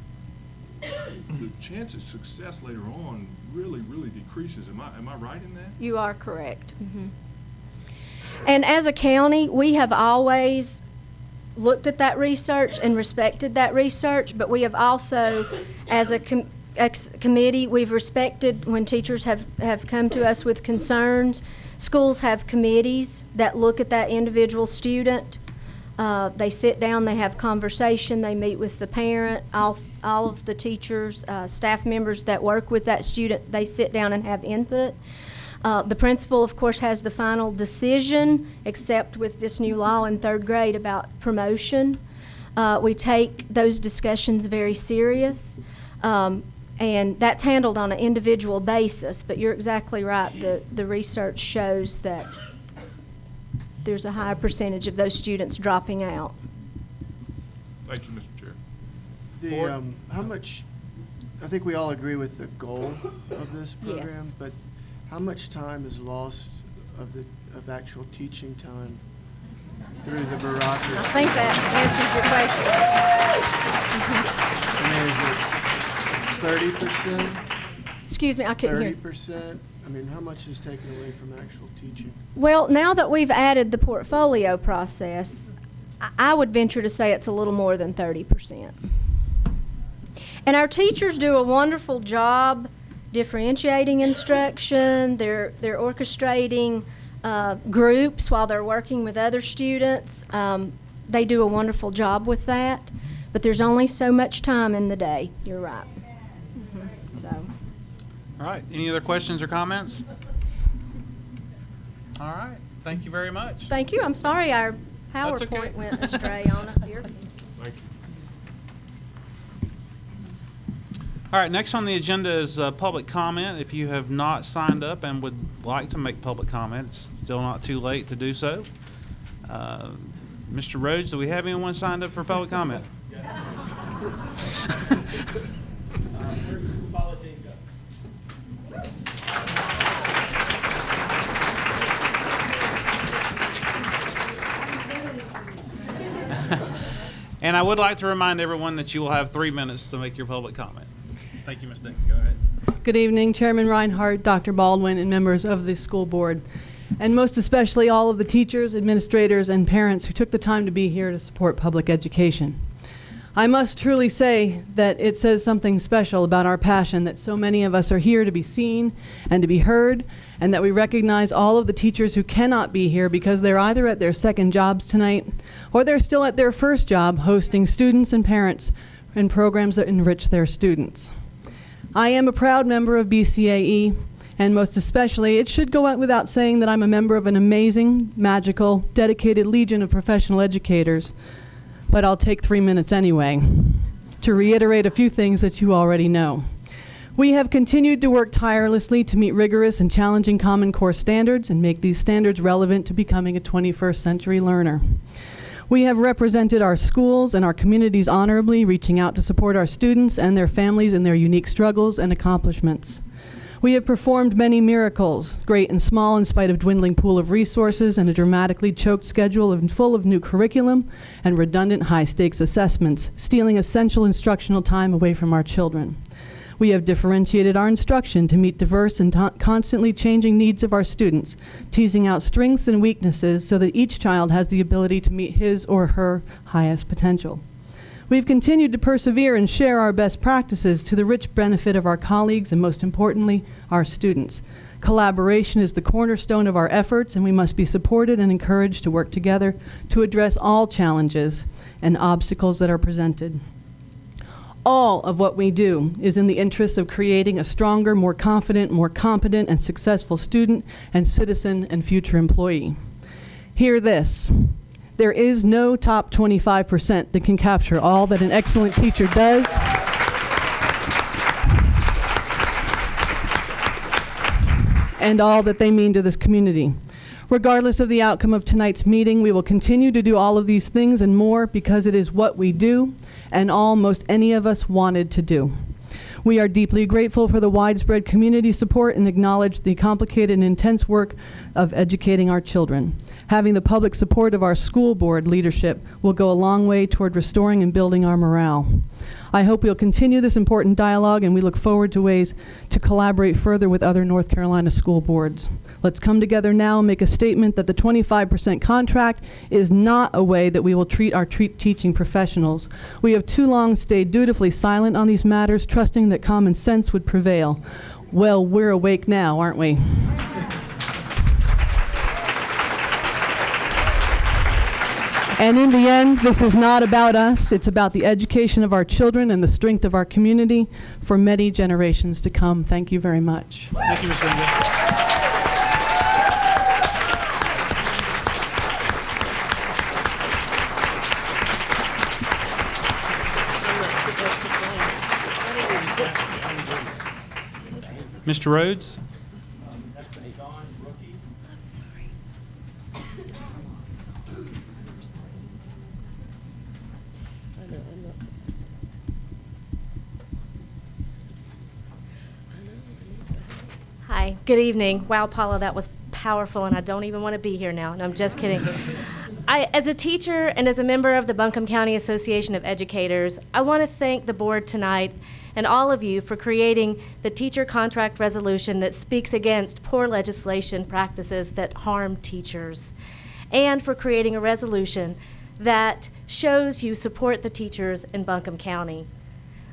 the chance of success later on really decreases. Am I right in that? You are correct. And as a county, we have always looked at that research and respected that research, but we have also, as a committee, we've respected when teachers have come to us with concerns. Schools have committees that look at that individual student. They sit down, they have conversation, they meet with the parent, all of the teachers, staff members that work with that student, they sit down and have input. The principal, of course, has the final decision, except with this new law in 3rd grade about promotion. We take those discussions very serious. And that's handled on an individual basis, but you're exactly right. The research shows that there's a higher percentage of those students dropping out. Thank you, Mr. Chair. How much, I think we all agree with the goal of this program, Yes. but how much time is lost of actual teaching time through the bureaucracy? I think that answers your question. I mean, is it 30%? Excuse me, I couldn't hear. 30%? I mean, how much is taken away from actual teaching? Well, now that we've added the portfolio process, I would venture to say it's a little more than 30%. And our teachers do a wonderful job differentiating instruction. They're orchestrating groups while they're working with other students. They do a wonderful job with that. But there's only so much time in the day. You're right. So. All right. Any other questions or comments? All right. Thank you very much. Thank you. I'm sorry our That's okay. PowerPoint went astray on us here. Thank you. All right, next on the agenda is public comment. If you have not signed up and would like to make public comment, it's still not too late to do so. Mr. Rhodes, do we have anyone signed up for public comment? And I would like to remind everyone that you will have 3 minutes to make your public comment. Thank you, Ms. Dick. Go ahead. Good evening, Chairman Reinhardt, Dr. Baldwin, and members of the school board, and most especially all of the teachers, administrators, and parents who took the time to be here to support public education. I must truly say that it says something special about our passion that so many of us are here to be seen and to be heard, and that we recognize all of the teachers who cannot be here because they're either at their second jobs tonight or they're still at their first job hosting students and parents in programs that enrich their students. I am a proud member of BCAE, and most especially, it should go out without saying that I'm a member of an amazing, magical, dedicated legion of professional educators. But I'll take 3 minutes anyway to reiterate a few things that you already know. We have continued to work tirelessly to meet rigorous and challenging Common Core standards and make these standards relevant to becoming a 21st century learner. We have represented our schools and our communities honorably, reaching out to support our students and their families in their unique struggles and accomplishments. We have performed many miracles, great and small, in spite of dwindling pool of resources and a dramatically choked schedule full of new curriculum and redundant high-stakes assessments, stealing essential instructional time away from our children. We have differentiated our instruction to meet diverse and constantly changing needs of our students, teasing out strengths and weaknesses so that each child has the ability to meet his or her highest potential. We've continued to persevere and share our best practices to the rich benefit of our colleagues and, most importantly, our students. Collaboration is the cornerstone of our efforts, and we must be supported and encouraged to work together to address all challenges and obstacles that are presented. All of what we do is in the interest of creating a stronger, more confident, more competent, and successful student and citizen and future employee. Hear this. There is no top 25% that can capture all that an excellent teacher does. And all that they mean to this community. Regardless of the outcome of tonight's meeting, we will continue to do all of these things and more because it is what we do and almost any of us wanted to do. We are deeply grateful for the widespread community support and acknowledge the complicated and intense work of educating our children. Having the public support of our school board leadership will go a long way toward restoring and building our morale. I hope we'll continue this important dialogue, and we look forward to ways to collaborate further with other North Carolina school boards. Let's come together now and make a statement that the 25% contract is not a way that we will treat our teaching professionals. We have too long stayed dutifully silent on these matters, trusting that common sense would prevail. Well, we're awake now, aren't we? And in the end, this is not about us. It's about the education of our children and the strength of our community for many generations to come. Thank you very much. Thank you, Ms. Linda. Mr. Rhodes? Hi, good evening. Wow, Paula, that was powerful, and I don't even want to be here now. No, I'm just kidding. As a teacher and as a member of the Buncombe County Association of Educators, I want to thank the board tonight and all of you for creating the teacher contract resolution that speaks against poor legislation practices that harm teachers, and for creating a resolution that shows you support the teachers in Buncombe County.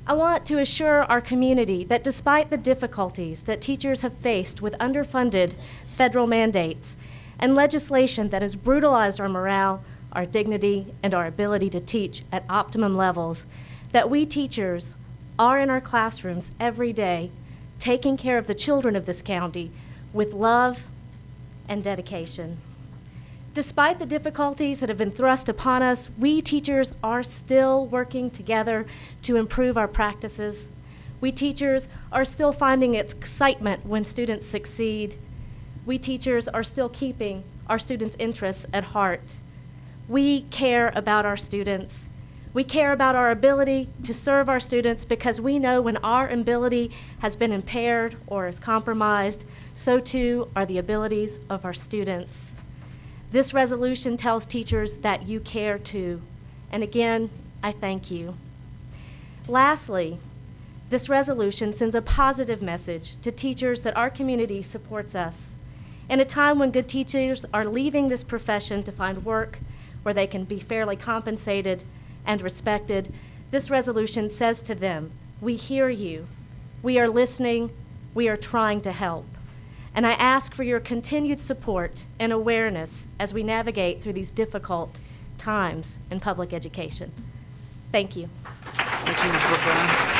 I want to assure our community that despite the difficulties that teachers have faced with underfunded federal mandates and legislation that has brutalized our morale, our dignity, and our ability to teach at optimum levels, that we teachers are in our classrooms every day, taking care of the children of this county with love and dedication. Despite the difficulties that have been thrust upon us, we teachers are still working together to improve our practices. We teachers are still finding excitement when students succeed. We teachers are still keeping our students' interests at heart. We care about our students. We care about our ability to serve our students because we know when our ability has been impaired or is compromised, so too are the abilities of our students. This resolution tells teachers that you care too. And again, I thank you. Lastly, this resolution sends a positive message to teachers that our community supports us. In a time when good teachers are leaving this profession to find work where they can be fairly compensated and respected, this resolution says to them, we hear you, we are listening, we are trying to help. And I ask for your continued support and awareness as we navigate through these difficult times in public education. Thank you. Thank you, Ms. Brookline.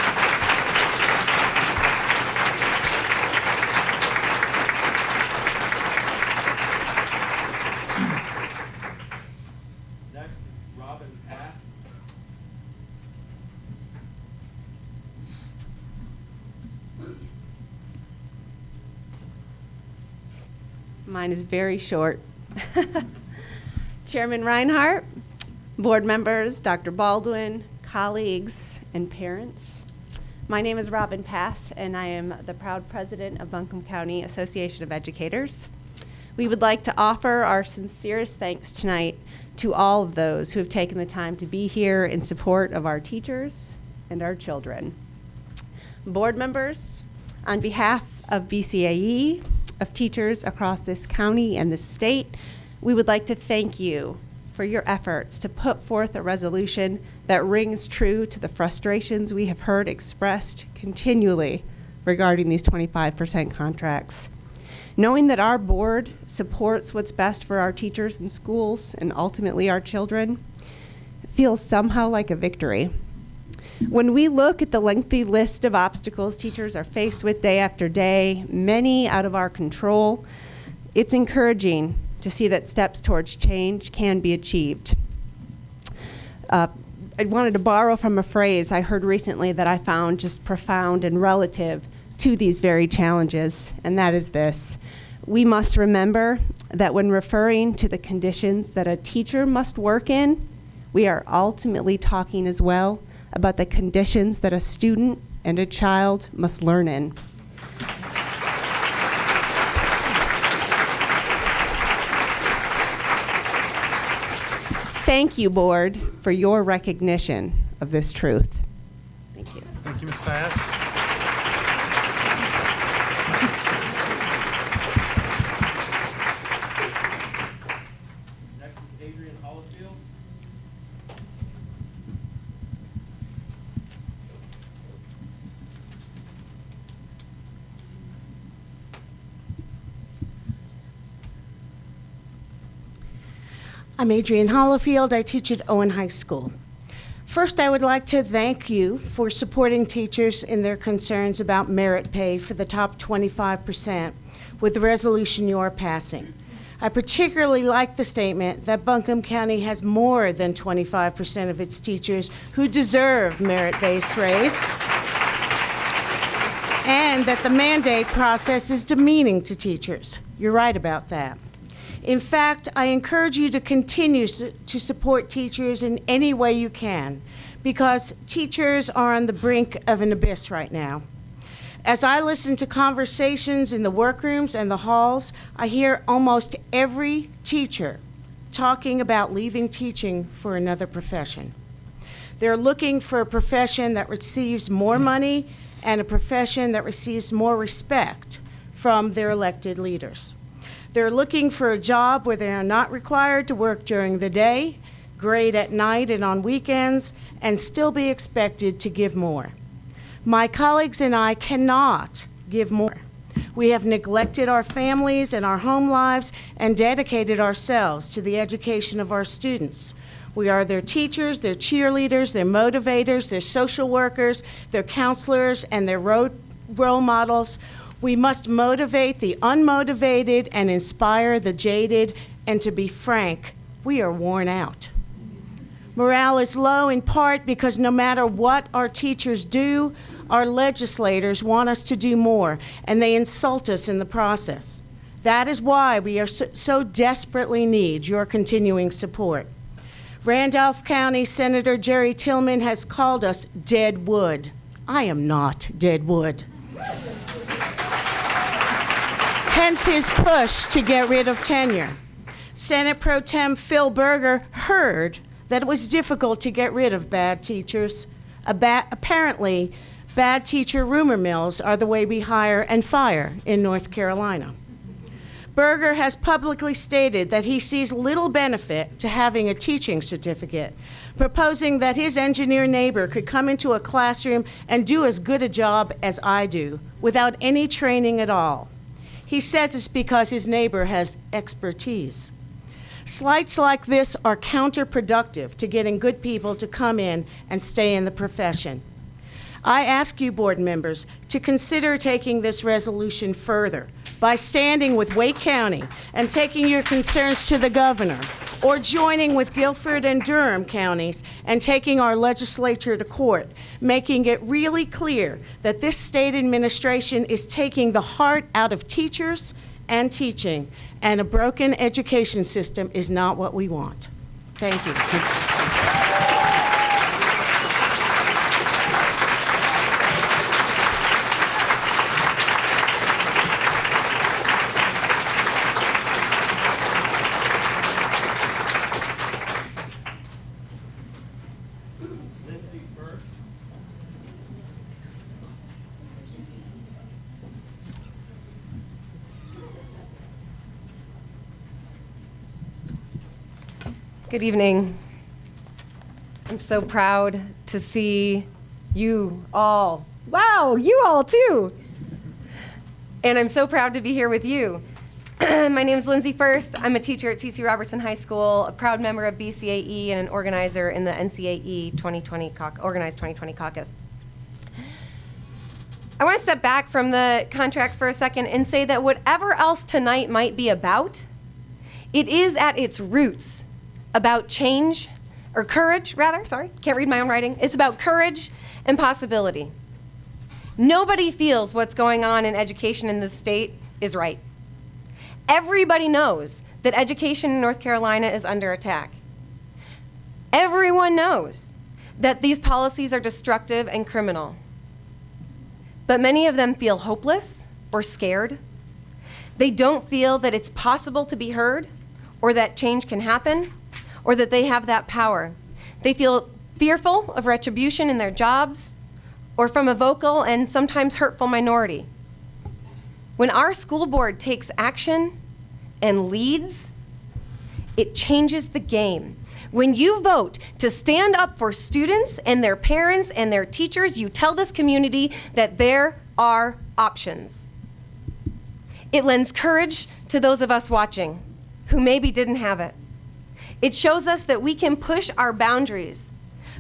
Next is Robin Pass. Mine is very short. Chairman Reinhardt, board members, Dr. Baldwin, colleagues, and parents. My name is Robin Pass, and I am the proud president of Buncombe County Association of Educators. We would like to offer our sincerest thanks tonight to all of those who have taken the time to be here in support of our teachers and our children. Board members, on behalf of BCAE, of teachers across this county and this state, we would like to thank you for your efforts to put forth a resolution that rings true to the frustrations we have heard expressed continually regarding these 25% contracts. Knowing that our board supports what's best for our teachers and schools and ultimately our children feels somehow like a victory. When we look at the lengthy list of obstacles teachers are faced with day after day, many out of our control, it's encouraging to see that steps towards change can be achieved. I wanted to borrow from a phrase I heard recently that I found just profound and relative to these very challenges, and that is this: we must remember that when referring to the conditions that a teacher must work in, we are ultimately talking as well about the conditions that a student and a child must learn in. Thank you, board, for your recognition of this truth. Thank you. Thank you, Ms. Pass. I'm Adrienne Hollifield. I teach at Owen High School. First, I would like to thank you for supporting teachers in their concerns about merit pay for the top 25% with the resolution you are passing. I particularly like the statement that Buncombe County has more than 25% of its teachers who deserve merit-based raise, and that the mandate process is demeaning to teachers. You're right about that. In fact, I encourage you to continue to support teachers in any way you can, because teachers are on the brink of an abyss right now. As I listen to conversations in the workrooms and the halls, I hear almost every teacher talking about leaving teaching for another profession. They're looking for a profession that receives more money and a profession that receives more respect from their elected leaders. They're looking for a job where they are not required to work during the day, grade at night and on weekends, and still be expected to give more. My colleagues and I cannot give more. We have neglected our families and our home lives and dedicated ourselves to the education of our students. We are their teachers, their cheerleaders, their motivators, their social workers, their counselors, and their role models. We must motivate the unmotivated and inspire the jaded, and to be frank, we are worn out. Morale is low in part because no matter what our teachers do, our legislators want us to do more, and they insult us in the process. That is why we are so desperately need your continuing support. Randolph County Senator Jerry Tillman has called us dead wood. I am not dead wood. Hence his push to get rid of tenure. Senate Pro Tem Phil Berger heard that it was difficult to get rid of bad teachers. Apparently, bad teacher rumor mills are the way we hire and fire in North Carolina. Berger has publicly stated that he sees little benefit to having a teaching certificate, proposing that his engineer neighbor could come into a classroom and do as good a job as I do without any training at all. He says it's because his neighbor has expertise. Slights like this are counterproductive to getting good people to come in and stay in the profession. I ask you, board members, to consider taking this resolution further by standing with Wake County and taking your concerns to the governor, or joining with Guilford and Durham counties and taking our legislature to court, making it really clear that this state administration is taking the heart out of teachers and teaching, and a broken education system is not what we want. Thank you. Good evening. I'm so proud to see you all. Wow, you all too. And I'm so proud to be here with you. My name is Lindsay First. I'm a teacher at T.C. Robertson High School, a proud member of BCAE, and an organizer in the NCAE 2020 Organized 2020 Caucus. I want to step back from the contracts for a second and say that whatever else tonight might be about, it is at its roots about change, or courage, rather, sorry, can't read my own writing. It's about courage and possibility. Nobody feels what's going on in education in this state is right. Everybody knows that education in North Carolina is under attack. Everyone knows that these policies are destructive and criminal. But many of them feel hopeless or scared. They don't feel that it's possible to be heard, or that change can happen, or that they have that power. They feel fearful of retribution in their jobs, or from a vocal and sometimes hurtful minority. When our school board takes action and leads, it changes the game. When you vote to stand up for students and their parents and their teachers, you tell this community that there are options. It lends courage to those of us watching who maybe didn't have it. It shows us that we can push our boundaries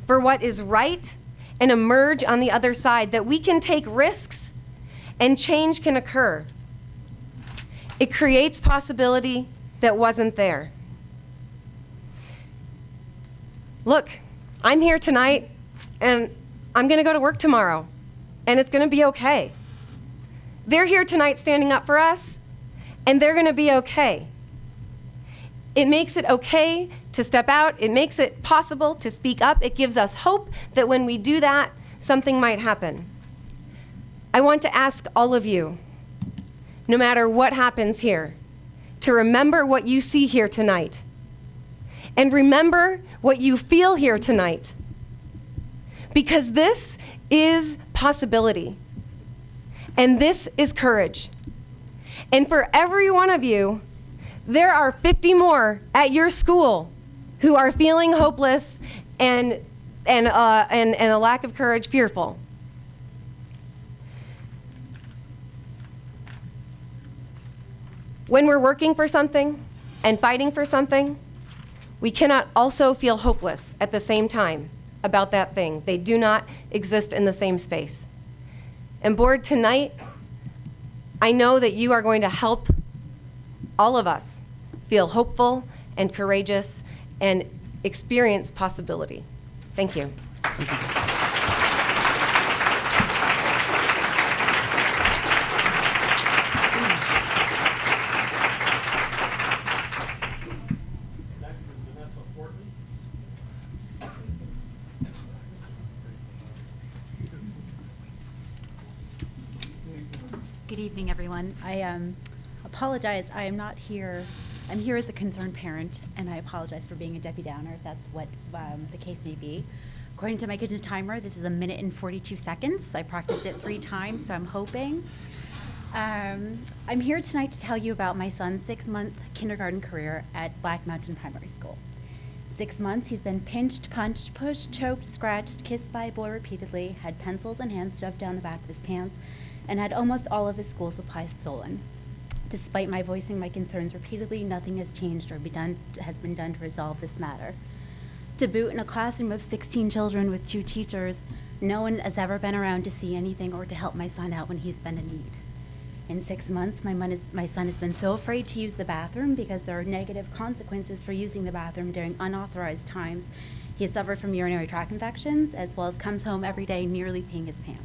for what is right and emerge on the other side, that we can take risks and change can occur. It creates possibility that wasn't there. Look, I'm here tonight and I'm gonna go to work tomorrow and it's gonna be okay. They're here tonight standing up for us and they're gonna be okay. It makes it okay to step out. It makes it possible to speak up. It gives us hope that when we do that, something might happen. I want to ask all of you, no matter what happens here, to remember what you see here tonight. And remember what you feel here tonight, because this is possibility, and this is courage. And for every one of you, there are 50 more at your school who are feeling hopeless and a lack of courage, fearful. When we're working for something and fighting for something, we cannot also feel hopeless at the same time about that thing. They do not exist in the same space. And board, tonight, I know that you are going to help all of us feel hopeful and courageous and experience possibility. Thank you. Good evening, everyone. I apologize. I am not here. I'm here as a concerned parent, and I apologize for being a Debbie Downer, if that's what the case may be. According to my kitchen timer, this is 1 minute and 42 seconds. I practiced it 3 times, so I'm hoping. I'm here tonight to tell you about my son's 6-month kindergarten career at Black Mountain Primary School. 6 months, he's been pinched, punched, pushed, choked, scratched, kissed by a boy repeatedly, had pencils and hands shoved down the back of his pants, and had almost all of his school supplies stolen. Despite my voicing my concerns repeatedly, nothing has changed or has been done to resolve this matter. To boot, in a classroom of 16 children with 2 teachers, no one has ever been around to see anything or to help my son out when he's been in need. In 6 months, my son has been so afraid to use the bathroom because there are negative consequences for using the bathroom during unauthorized times. He has suffered from urinary tract infections, as well as comes home every day nearly peeing his pants.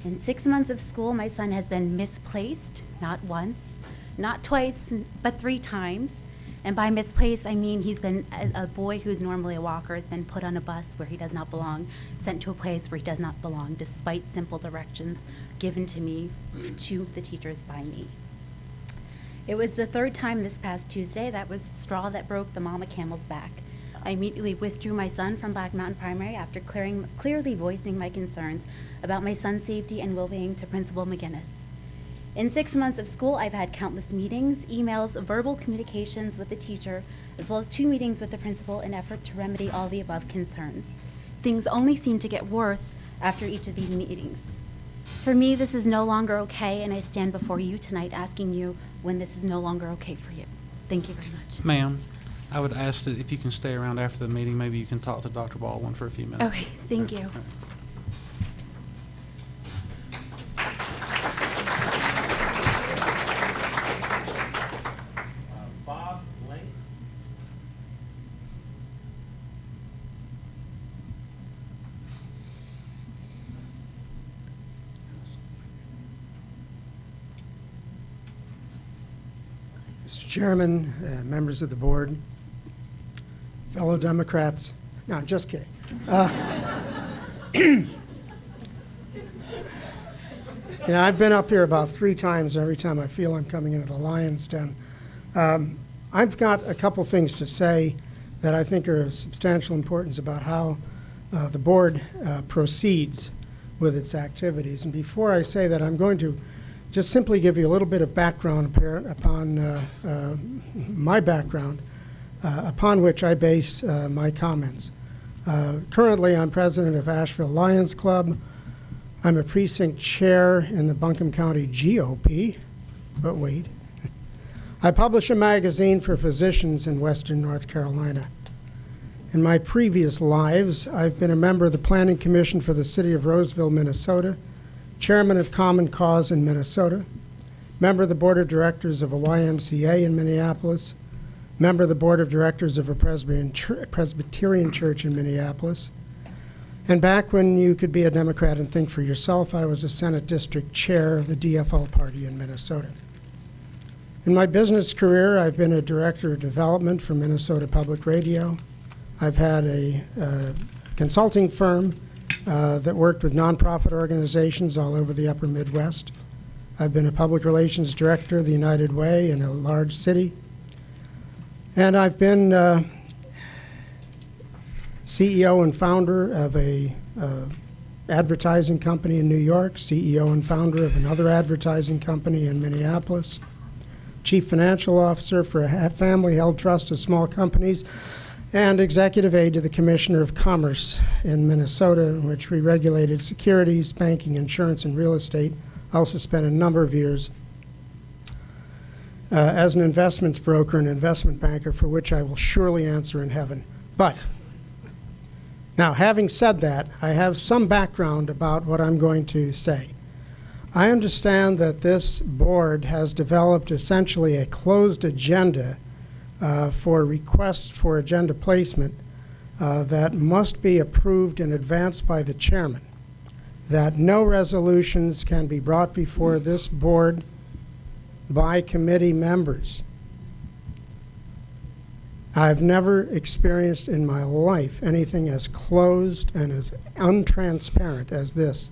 In 6 months of school, my son has been misplaced, not once, not twice, but 3 times. And by misplaced, I mean he's been, a boy who's normally a walker has been put on a bus where he does not belong, sent to a place where he does not belong, despite simple directions given to me, to the teachers by me. It was the 3rd time this past Tuesday. That was the straw that broke the mama camel's back. I immediately withdrew my son from Black Mountain Primary after clearly voicing my concerns about my son's safety and well-being to Principal McGinnis. In 6 months of school, I've had countless meetings, emails, verbal communications with the teacher, as well as 2 meetings with the principal in effort to remedy all the above concerns. Things only seem to get worse after each of these meetings. For me, this is no longer okay, and I stand before you tonight asking you when this is no longer okay for you. Thank you very much. Ma'am, I would ask that if you can stay around after the meeting, maybe you can talk to Dr. Baldwin for a few minutes. Okay, thank you. Bob Link. Mr. Chairman, members of the board, fellow Democrats. No, just kidding. I've been up here about 3 times. Every time I feel I'm coming into the lion's den. I've got a couple things to say that I think are of substantial importance about how the board proceeds with its activities. And before I say that, I'm going to just simply give you a little bit of background upon my background, upon which I base my comments. Currently, I'm president of Asheville Lions Club. I'm a precinct chair in the Buncombe County GOP, but wait. I publish a magazine for physicians in Western North Carolina. In my previous lives, I've been a member of the Planning Commission for the City of Roseville, Minnesota, chairman of Common Cause in Minnesota, member of the board of directors of a YMCA in Minneapolis, member of the board of directors of a Presbyterian church in Minneapolis. And back when you could be a Democrat and think for yourself, I was a Senate district chair of the DFL party in Minnesota. In my business career, I've been a director of development for Minnesota Public Radio. I've had a consulting firm that worked with nonprofit organizations all over the upper Midwest. I've been a public relations director of the United Way in a large city. And I've been CEO and founder of a advertising company in New York, CEO and founder of another advertising company in Minneapolis, Chief Financial Officer for a family-held trust of small companies, and executive aide to the Commissioner of Commerce in Minnesota, in which we regulated securities, banking, insurance, and real estate. I also spent a number of years as an investments broker and investment banker, for which I will surely answer in heaven. But now, having said that, I have some background about what I'm going to say. I understand that this board has developed essentially a closed agenda for requests for agenda placement that must be approved in advance by the chairman, that no resolutions can be brought before this board by committee members. I've never experienced in my life anything as closed and as untransparent as this.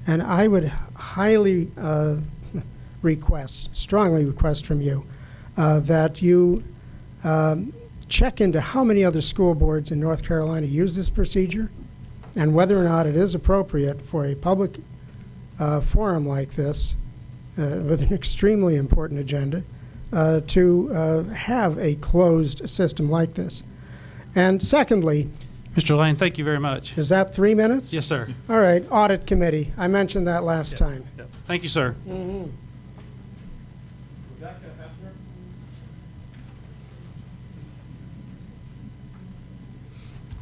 And I would highly strongly request from you that you check into how many other school boards in North Carolina use this procedure and whether or not it is appropriate for a public forum like this with an extremely important agenda to have a closed system like this. And secondly, Mr. Lane, thank you very much. Is that 3 minutes? Yes, sir. All right, Audit Committee. I mentioned that last time. Yep. Thank you, sir. Mm-hmm.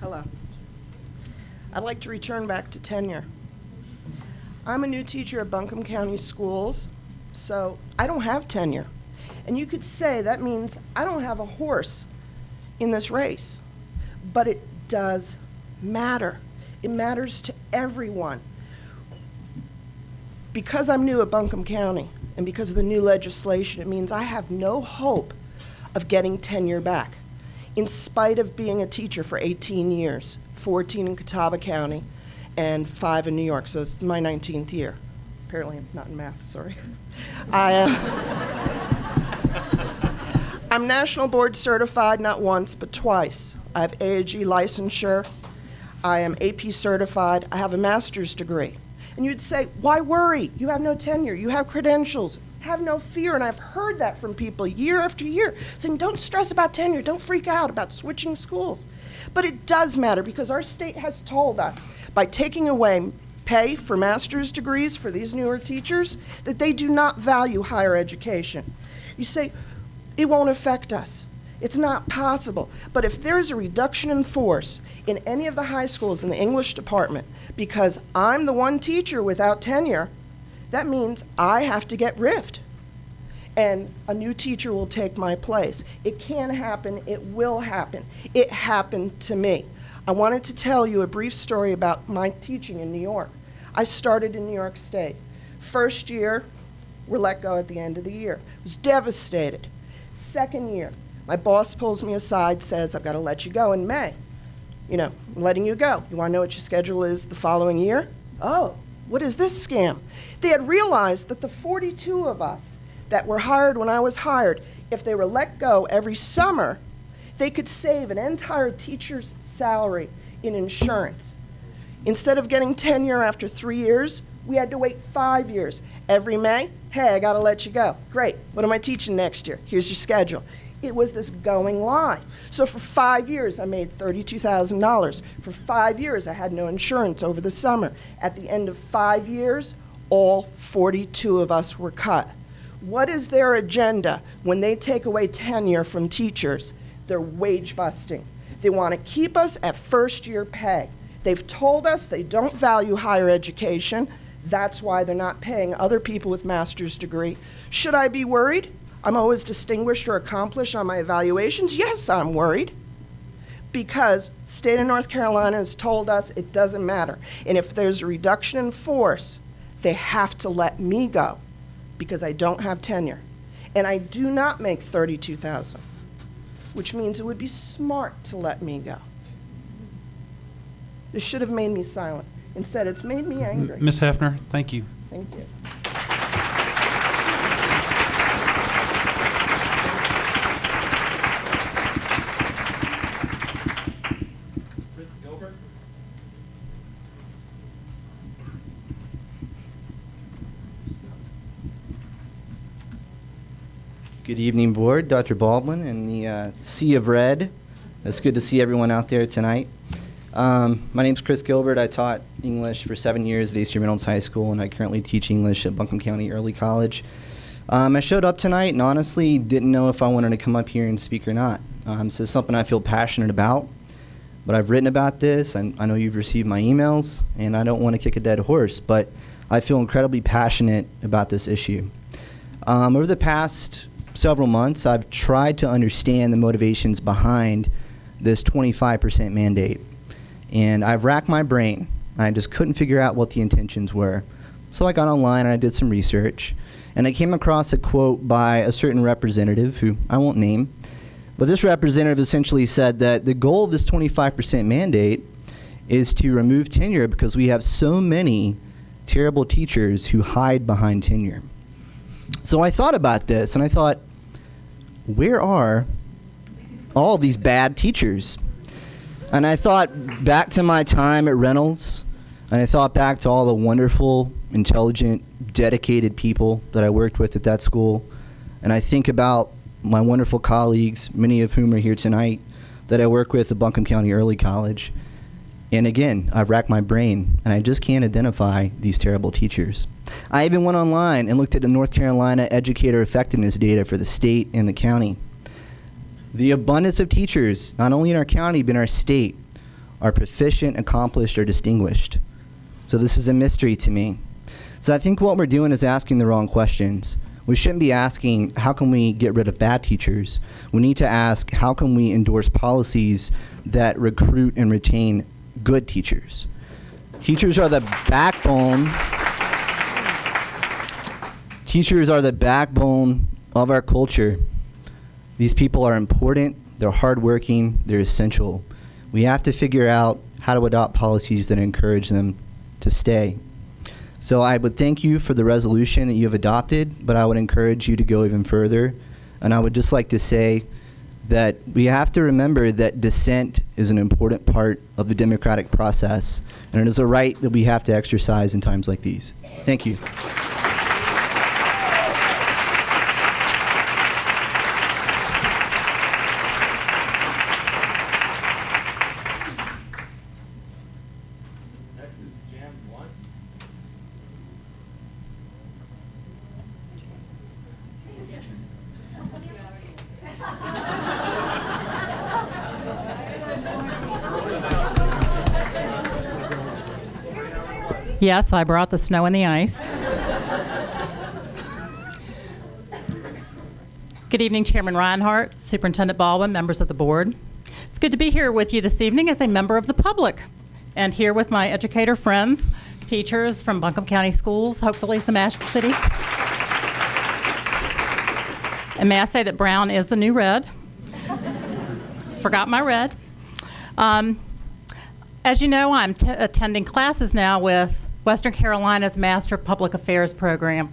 Hello. I'd like to return back to tenure. I'm a new teacher at Buncombe County Schools, so I don't have tenure. And you could say that means I don't have a horse in this race. But it does matter. It matters to everyone. Because I'm new at Buncombe County and because of the new legislation, it means I have no hope of getting tenure back, in spite of being a teacher for 18 years, 14 in Catawba County and 5 in New York, so it's my 19th year. Apparently I'm not in math, sorry. I'm National Board Certified not once, but twice. I have AAG licensure. I am AP certified. I have a master's degree. And you'd say, why worry? You have no tenure. You have credentials. Have no fear. And I've heard that from people year after year, saying, don't stress about tenure. Don't freak out about switching schools. But it does matter because our state has told us by taking away pay for master's degrees for these newer teachers that they do not value higher education. You say, it won't affect us. It's not possible. But if there's a reduction in force in any of the high schools in the English department because I'm the one teacher without tenure, that means I have to get riffed. And a new teacher will take my place. It can happen. It will happen. It happened to me. I wanted to tell you a brief story about my teaching in New York. I started in New York State. First year, we're let go at the end of the year. I was devastated. Second year, my boss pulls me aside, says, I've got to let you go in May. You know, I'm letting you go. You want to know what your schedule is the following year? Oh, what is this scam? They had realized that the 42 of us that were hired when I was hired, if they were let go every summer, they could save an entire teacher's salary in insurance. Instead of getting tenure after 3 years, we had to wait 5 years. Every May, hey, I got to let you go. Great. What am I teaching next year? Here's your schedule. It was this going line. So for 5 years, I made $32,000. For 5 years, I had no insurance over the summer. At the end of 5 years, all 42 of us were cut. What is their agenda when they take away tenure from teachers? They're wage busting. They want to keep us at first year pay. They've told us they don't value higher education. That's why they're not paying other people with master's degree. Should I be worried? I'm always distinguished or accomplished on my evaluations. Yes, I'm worried. Because state of North Carolina has told us it doesn't matter. And if there's a reduction in force, they have to let me go because I don't have tenure. And I do not make $32,000, which means it would be smart to let me go. This should have made me silent. Instead, it's made me angry. Ms. Hefner, thank you. Thank you. Good evening, Board. Dr. Baldwin and the Sea of Red. It's good to see everyone out there tonight. My name's Chris Gilbert. I taught English for 7 years at A.C. Reynolds High School, and I currently teach English at Buncombe County Early College. I showed up tonight and honestly didn't know if I wanted to come up here and speak or not. This is something I feel passionate about, but I've written about this. I know you've received my emails, and I don't want to kick a dead horse, but I feel incredibly passionate about this issue. Over the past several months, I've tried to understand the motivations behind this 25% mandate. And I've racked my brain, and I just couldn't figure out what the intentions were. So I got online and I did some research, and I came across a quote by a certain representative, who I won't name, but this representative essentially said that the goal of this 25% mandate is to remove tenure because we have so many terrible teachers who hide behind tenure. So I thought about this, and I thought, where are all these bad teachers? And I thought back to my time at Reynolds, and I thought back to all the wonderful, intelligent, dedicated people that I worked with at that school. And I think about my wonderful colleagues, many of whom are here tonight, that I work with at Buncombe County Early College. And again, I've racked my brain, and I just can't identify these terrible teachers. I even went online and looked at the North Carolina educator effectiveness data for the state and the county. The abundance of teachers, not only in our county, but in our state, are proficient, accomplished, or distinguished. So this is a mystery to me. So I think what we're doing is asking the wrong questions. We shouldn't be asking, how can we get rid of bad teachers? We need to ask, how can we endorse policies that recruit and retain good teachers? Teachers are the backbone. Teachers are the backbone of our culture. These people are important, they're hardworking, they're essential. We have to figure out how to adopt policies that encourage them to stay. So I would thank you for the resolution that you have adopted, but I would encourage you to go even further. And I would just like to say that we have to remember that dissent is an important part of the democratic process, and it is a right that we have to exercise in times like these. Thank you. Yes, I brought the snow and the ice. Good evening, Chairman Reinhardt, Superintendent Baldwin, members of the board. It's good to be here with you this evening as a member of the public and here with my educator friends, teachers from Buncombe County Schools, hopefully some Asheville City. And may I say that brown is the new red. Forgot my red. As you know, I'm attending classes now with Western Carolina's Master of Public Affairs program.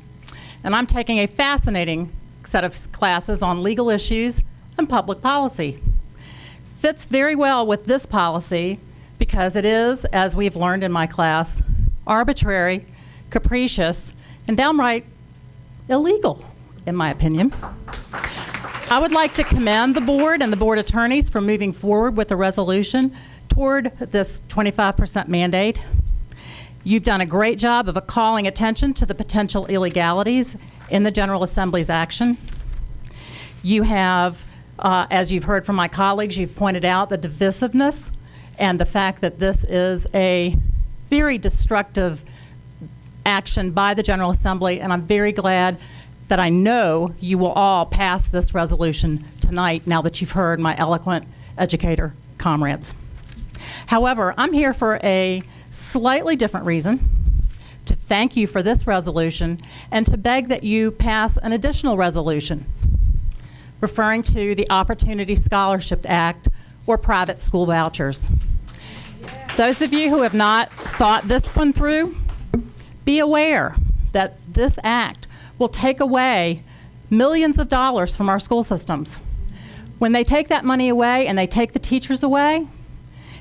And I'm taking a fascinating set of classes on legal issues and public policy. Fits very well with this policy because it is, as we've learned in my class, arbitrary, capricious, and downright illegal, in my opinion. I would like to commend the board and the board attorneys for moving forward with the resolution toward this 25% mandate. You've done a great job of calling attention to the potential illegalities in the General Assembly's action. You have, as you've heard from my colleagues, you've pointed out the divisiveness and the fact that this is a very destructive action by the General Assembly, and I'm very glad that I know you will all pass this resolution tonight now that you've heard my eloquent educator comrades. However, I'm here for a slightly different reason, to thank you for this resolution and to beg that you pass an additional resolution referring to the Opportunity Scholarship Act or private school vouchers. Those of you who have not thought this one through, be aware that this act will take away millions of dollars from our school systems. When they take that money away and they take the teachers away,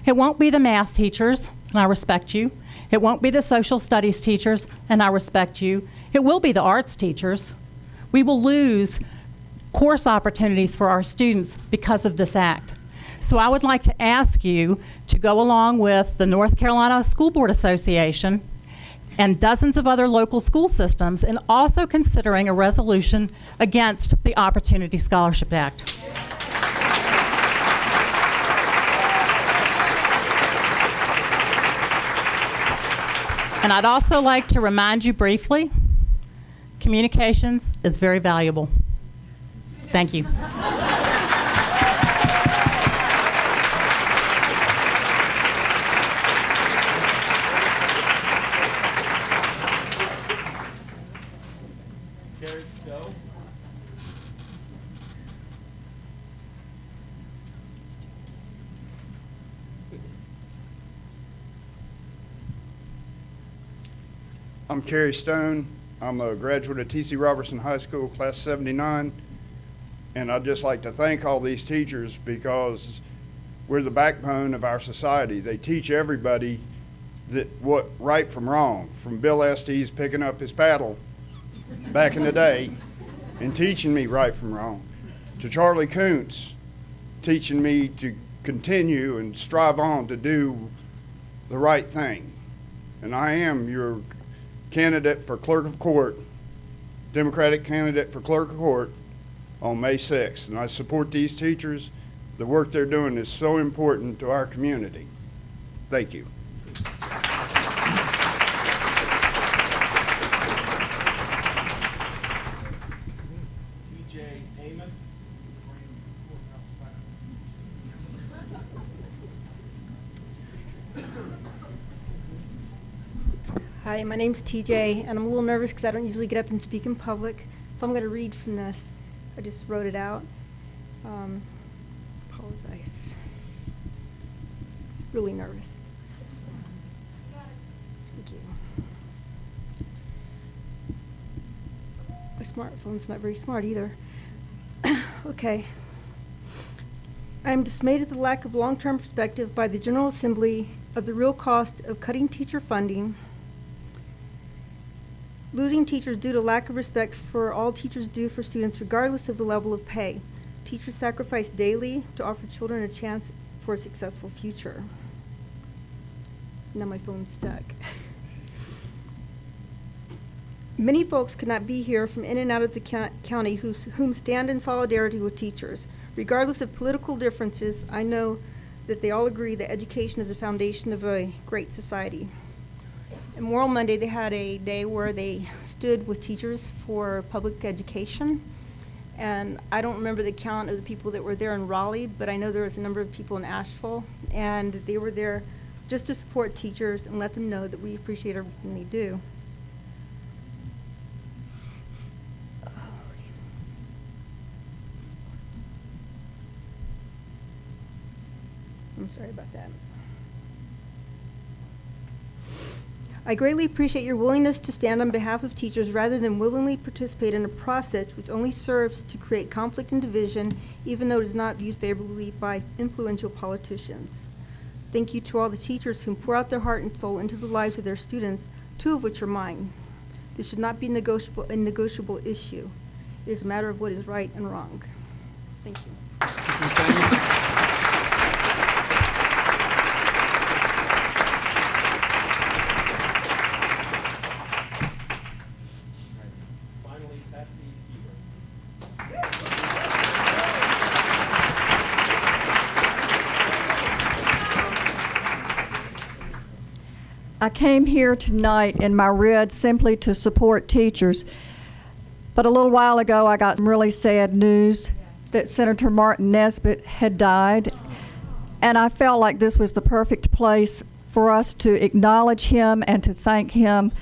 it won't be the math teachers, and I respect you. It won't be the social studies teachers, and I respect you. It will be the arts teachers. We will lose course opportunities for our students because of this act. So I would like to ask you to go along with the North Carolina School Board Association and dozens of other local school systems in also considering a resolution against the Opportunity Scholarship Act. And I'd also like to remind you briefly, communications is very valuable. Thank you. I'm Kerry Stone. I'm a graduate of T.C. Robertson High School, class 79. And I'd just like to thank all these teachers because we're the backbone of our society. They teach everybody that what right from wrong, from Bill Estes picking up his paddle back in the day and teaching me right from wrong, to Charlie Kuntz teaching me to continue and strive on to do the right thing. And I am your candidate for clerk of court, Democratic candidate for clerk of court on May 6th. And I support these teachers. The work they're doing is so important to our community. Thank you. Hi, my name's TJ, and I'm a little nervous because I don't usually get up and speak in public, so I'm going to read from this. I just wrote it out. Apologize. Really nervous. Thank you. My smartphone's not very smart either. Okay. I am dismayed at the lack of long-term perspective by the General Assembly of the real cost of cutting teacher funding, losing teachers due to lack of respect for all teachers do for students regardless of the level of pay. Teachers sacrifice daily to offer children a chance for a successful future. Now my phone's stuck. Many folks could not be here from in and out of the county whom stand in solidarity with teachers. Regardless of political differences, I know that they all agree that education is the foundation of a great society. And Memorial Monday, they had a day where they stood with teachers for public education. And I don't remember the count of the people that were there in Raleigh, but I know there was a number of people in Asheville. And they were there just to support teachers and let them know that we appreciate everything they do. I'm sorry about that. I greatly appreciate your willingness to stand on behalf of teachers rather than willingly participate in a process which only serves to create conflict and division, even though it is not viewed favorably by influential politicians. Thank you to all the teachers who pour out their heart and soul into the lives of their students, 2 of which are mine. This should not be a negotiable issue. It is a matter of what is right and wrong. Thank you. I came here tonight in my red simply to support teachers, but a little while ago I got some really sad news that Senator Martin Nesbitt had died, and I felt like this was the perfect place for us to acknowledge him and to thank him,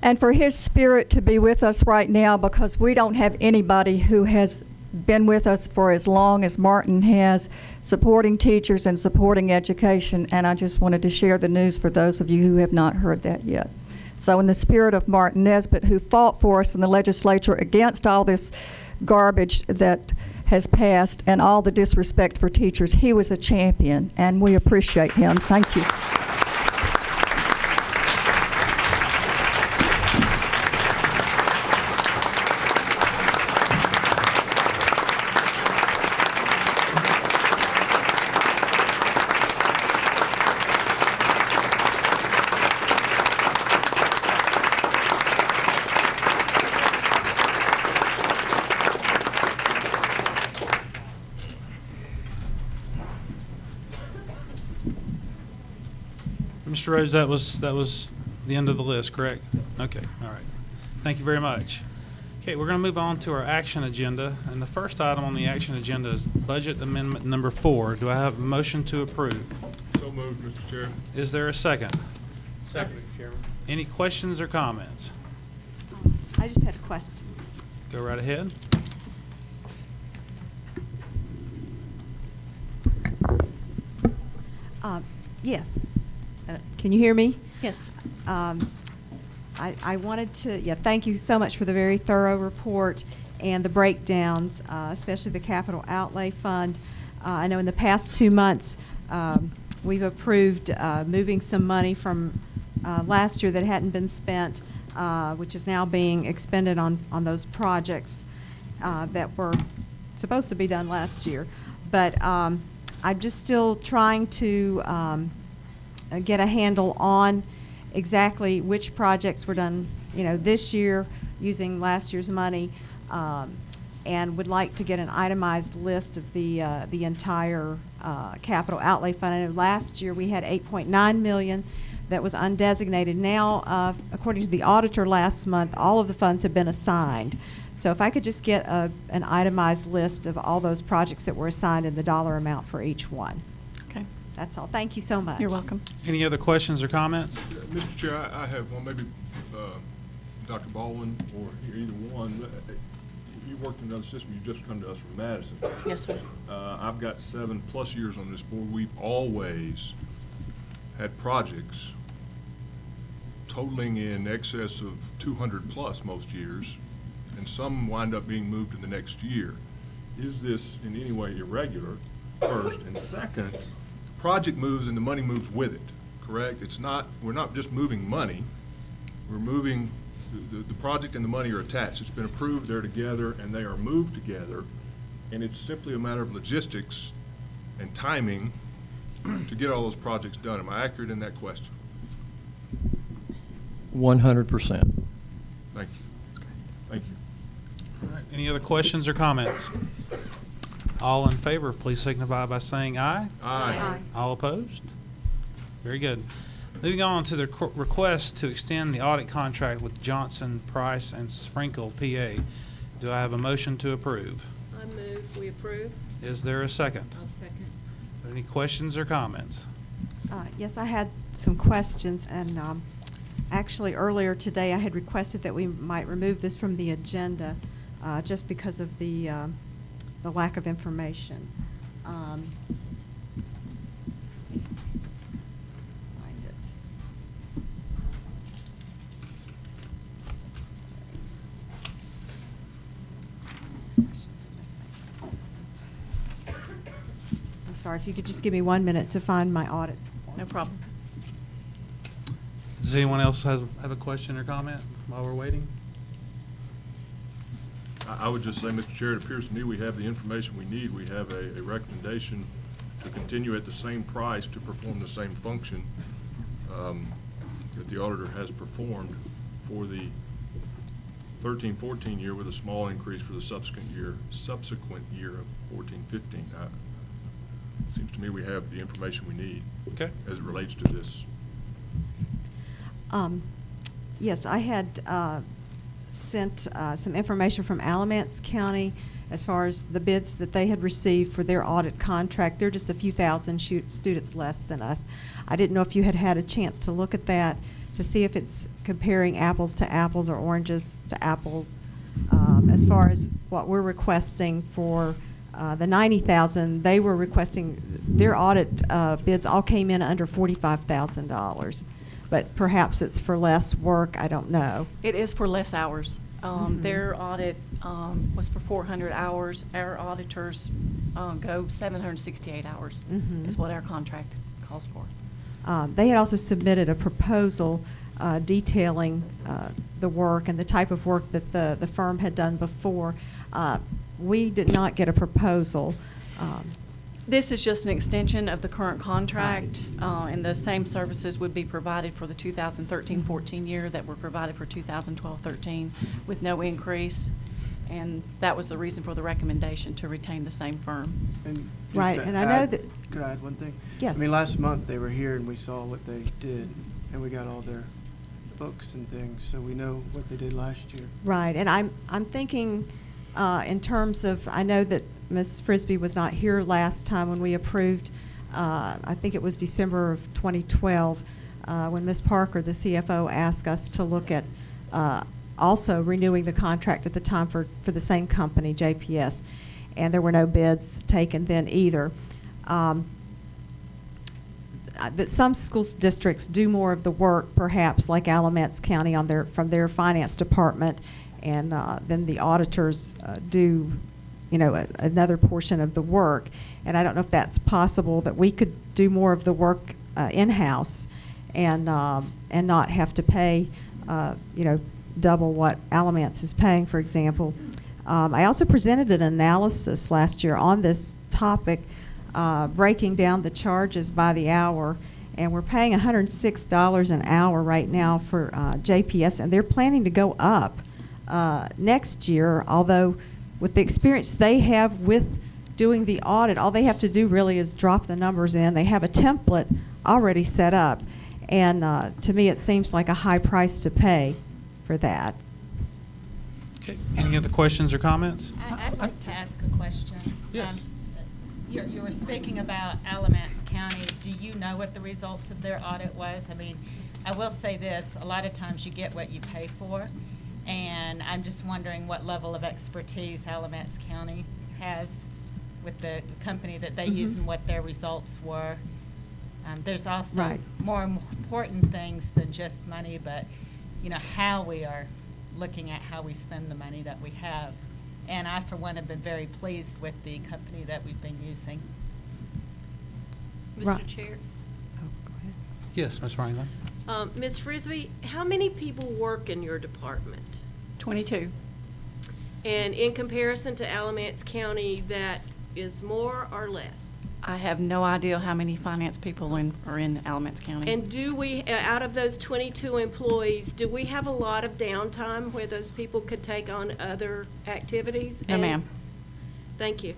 and for his spirit to be with us right now, because we don't have anybody who has been with us for as long as Martin has, supporting teachers and supporting education, and I just wanted to share the news for those of you who have not heard that yet. So in the spirit of Martin Nesbitt, who fought for us in the legislature against all this garbage that has passed and all the disrespect for teachers, he was a champion, and we appreciate him. Thank you. Mr. Rhodes, that was the end of the list, correct? Okay, all right. Thank you very much. Okay, we're going to move on to our action agenda, and the first item on the action agenda is Budget Amendment Number 4. Do I have a motion to approve? So moved, Mr. Chair. Is there a second? Second, Mr. Chairman. Any questions or comments? I just had a question. Go right ahead. Yes. Can you hear me? Yes. I wanted to, thank you so much for the very thorough report and the breakdowns, especially the capital outlay fund. I know in the past 2 months, we've approved moving some money from last year that hadn't been spent, which is now being expended on those projects that were supposed to be done last year. But I'm just still trying to get a handle on exactly which projects were done, this year using last year's money, and would like to get an itemized list of the entire capital outlay fund. I know last year we had $8.9 million that was undesignated. Now, according to the auditor last month, all of the funds have been assigned. So if I could just get an itemized list of all those projects that were assigned and the dollar amount for each one. Okay. That's all. Thank you so much. You're welcome. Any other questions or comments? Mr. Chair, I have one, maybe Dr. Baldwin or either one. You worked in another system. You just come to us from Madison. Yes, sir. I've got 7+ years on this board. We've always had projects totaling in excess of 200+ most years, and some wind up being moved to the next year. Is this in any way irregular, first? And second, the project moves and the money moves with it, correct? We're not just moving money, we're moving, the project and the money are attached. It's been approved, they're together, and they are moved together, and it's simply a matter of logistics and timing to get all those projects done. Am I accurate in that question? 100%. Thank you. Thank you. All right. Any other questions or comments? All in favor, please signify by saying aye. Aye. Aye. All opposed? Very good. Moving on to the request to extend the audit contract with Johnson, Price, and Sprinkle, PA. Do I have a motion to approve? I move we approve. Is there a second? I'll second. Are there any questions or comments? Yes, I had some questions, and actually earlier today I had requested that we might remove this from the agenda just because of the lack of information. Find it. I'm sorry, if you could just give me 1 minute to find my audit. No problem. Does anyone else have a question or comment while we're waiting? I would just say, Mr. Chair, it appears to me we have the information we need. We have a recommendation to continue at the same price to perform the same function that the auditor has performed for the 13-14 year, with a small increase for the subsequent year of 14-15. Seems to me we have the information we need. Okay. As it relates to this. Yes, I had sent some information from Alamance County as far as the bids that they had received for their audit contract. They're just a few thousand students less than us. I didn't know if you had had a chance to look at that to see if it's comparing apples to apples or oranges to apples. As far as what we're requesting for the $90,000, they were requesting, their audit bids all came in under $45,000. But perhaps it's for less work, I don't know. It is for less hours. Their audit was for 400 hours. Our auditors go 768 hours is what our contract calls for. They had also submitted a proposal detailing the work and the type of work that the firm had done before. We did not get a proposal. This is just an extension of the current contract, and those same services would be provided for the 2013-14 year that were provided for 2012-13 with no increase. And that was the reason for the recommendation to retain the same firm. Right, and I know that. Could I add one thing? Yes. I mean, last month they were here and we saw what they did, and we got all their books and things, so we know what they did last year. Right, and I'm thinking in terms of, I know that Ms. Frisbee was not here last time when we approved, I think it was December of 2012, when Ms. Parker, the CFO, asked us to look at also renewing the contract at the time for the same company, JPS, and there were no bids taken then either. That some school districts do more of the work, perhaps like Alamance County from their finance department, and then the auditors do, another portion of the work. And I don't know if that's possible that we could do more of the work in-house and not have to pay, double what Alamance is paying, for example. I also presented an analysis last year on this topic, breaking down the charges by the hour, and we're paying $106 an hour right now for JPS, and they're planning to go up next year, although with the experience they have with doing the audit, all they have to do really is drop the numbers in. They have a template already set up, and to me it seems like a high price to pay for that. Okay, any other questions or comments? I'd like to ask a question. Yes. You were speaking about Alamance County. Do you know what the results of their audit was? I mean, I will say this, a lot of times you get what you pay for, and I'm just wondering what level of expertise Alamance County has with the company that they use and what their results were. There's also more important things than just money, but how we are looking at how we spend the money that we have. And I, for one, have been very pleased with the company that we've been using. Mr. Chair? Yes, Ms. Franklin. Ms. Frisbee, how many people work in your department? 22. And in comparison to Alamance County, that is more or less? I have no idea how many finance people are in Alamance County. And do we, out of those 22 employees, do we have a lot of downtime where those people could take on other activities? No, ma'am. Thank you.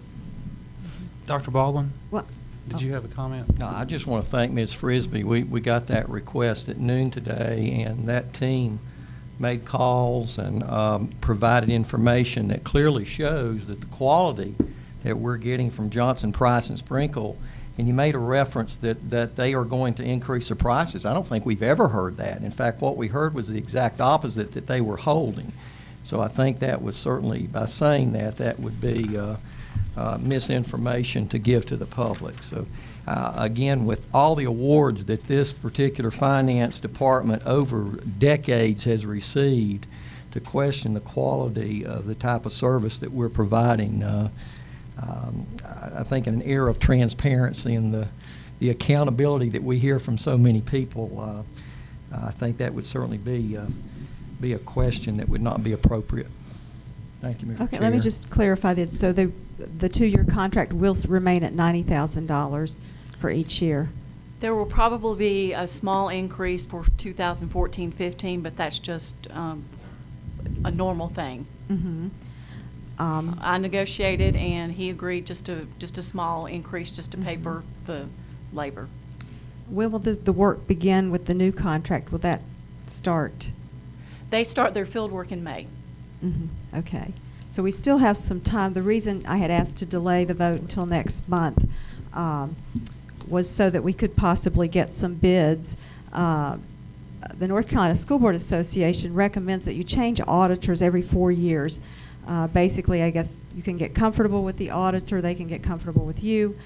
Dr. Baldwin? Well, did you have a comment? No, I just want to thank Ms. Frisbee. We got that request at noon today, and that team made calls and provided information that clearly shows that the quality that we're getting from Johnson, Price, and Sprinkle, and you made a reference that they are going to increase their prices. I don't think we've ever heard that. In fact, what we heard was the exact opposite, that they were holding. So I think that was certainly, by saying that would be misinformation to give to the public. So again, with all the awards that this particular finance department over decades has received, to question the quality of the type of service that we're providing, I think in an era of transparency and the accountability that we hear from so many people, I think that would certainly be a question that would not be appropriate. Thank you, Mr. Okay, Chair. let me just clarify that. So the 2-year contract will remain at $90,000 for each year. There will probably be a small increase for 2014-15, but that's just a normal thing. Mm-hmm. I negotiated, and he agreed just a small increase just to pay for the labor. When will the work begin with the new contract? Will that start? They start their field work in May. Mm-hmm. Okay. So we still have some time. The reason I had asked to delay the vote until next month was so that we could possibly get some bids. The North Carolina School Board Association recommends that you change auditors every 4 years. Basically, I guess you can get comfortable with the auditor, they can get comfortable with you,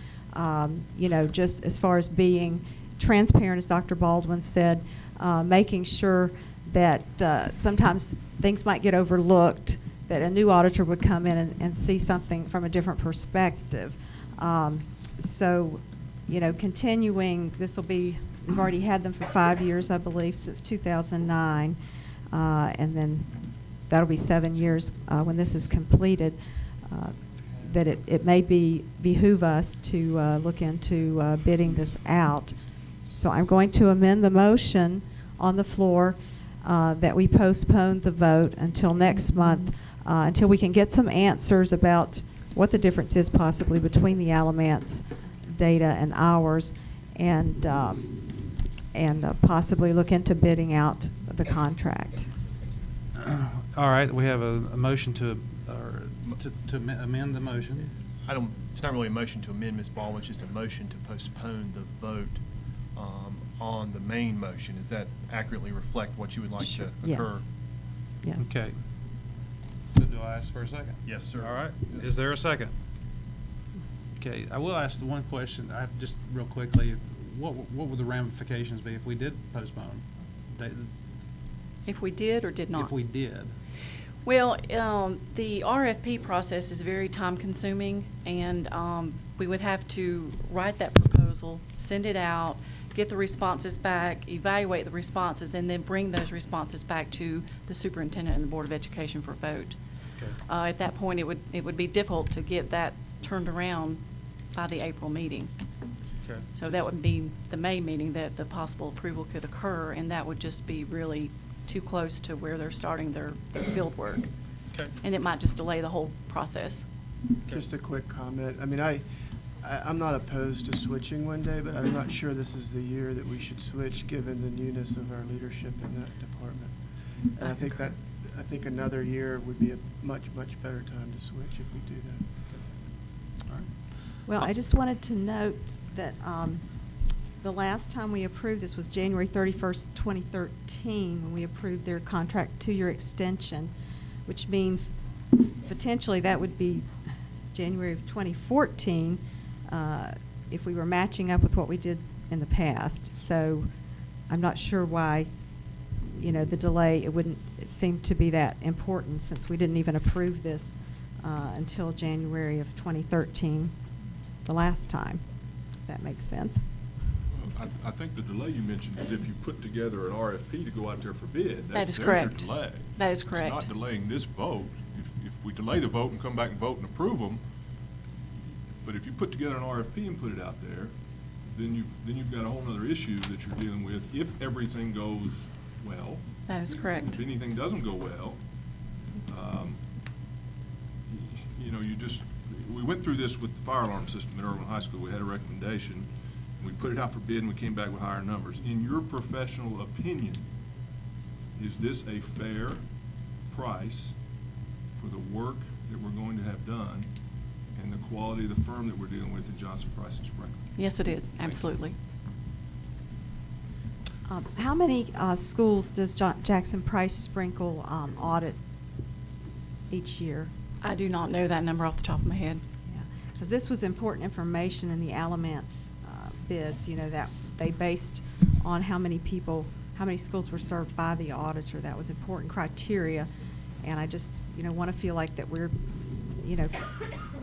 just as far as being transparent, as Dr. Baldwin said, making sure that sometimes things might get overlooked, that a new auditor would come in and see something from a different perspective. Continuing, this will be, we've already had them for 5 years, I believe, since 2009, and then that'll be 7 years when this is completed, that it may behoove us to look into bidding this out. So I'm going to amend the motion on the floor that we postpone the vote until next month, until we can get some answers about what the difference is possibly between the Alamance data and hours, and possibly look into bidding out the contract. All right, we have a motion to amend the motion. It's not really a motion to amend, Ms. Baldwin, it's just a motion to postpone the vote on the main motion. Does that accurately reflect what you would like to occur? Yes. Yes. Okay. So do I ask for a second? Yes, sir. All right. Is there a second? Okay, I will ask the one question, I just real quickly, what would the ramifications be if we did postpone? If we did or did not? If we did. Well, the RFP process is very time-consuming, and we would have to write that proposal, send it out, get the responses back, evaluate the responses, and then bring those responses back to the superintendent and the Board of Education for vote. Okay. At that point, it would be difficult to get that turned around by the April meeting. Okay. So that would be the May meeting that the possible approval could occur, and that would just be really too close to where they're starting their field work. Okay. And it might just delay the whole process. Just a quick comment. I mean, I'm not opposed to switching one day, but I'm not sure this is the year that we should switch, given the newness of our leadership in that department. And I think another year would be a much, much better time to switch if we do that. All right. Well, I just wanted to note that the last time we approved this was January 31st, 2013, when we approved their contract 2-year extension, which means potentially that would be January of 2014 if we were matching up with what we did in the past. So I'm not sure why, the delay, it wouldn't seem to be that important, since we didn't even approve this until January of 2013 the last time. If that makes sense. I think the delay you mentioned is if you put together an RFP to go out there for bid. That is there's correct. your delay. That is correct. It's not delaying this vote. If we delay the vote and come back and vote and approve them, but if you put together an RFP and put it out there, then you've got a whole other issue that you're dealing with if everything goes well. That is correct. If anything doesn't go well, we went through this with the fire alarm system at Irwin High School. We had a recommendation. We put it out for bid and we came back with higher numbers. In your professional opinion, is this a fair price for the work that we're going to have done and the quality of the firm that we're dealing with at Johnson, Price and Sprinkle? Yes, it is, absolutely. How many schools does Jackson Price Sprinkle audit each year? I do not know that number off the top of my head. Yeah, because this was important information in the Alamance bids, that they based on how many schools were served by the auditor. That was important criteria, and I just, want to feel like that we're,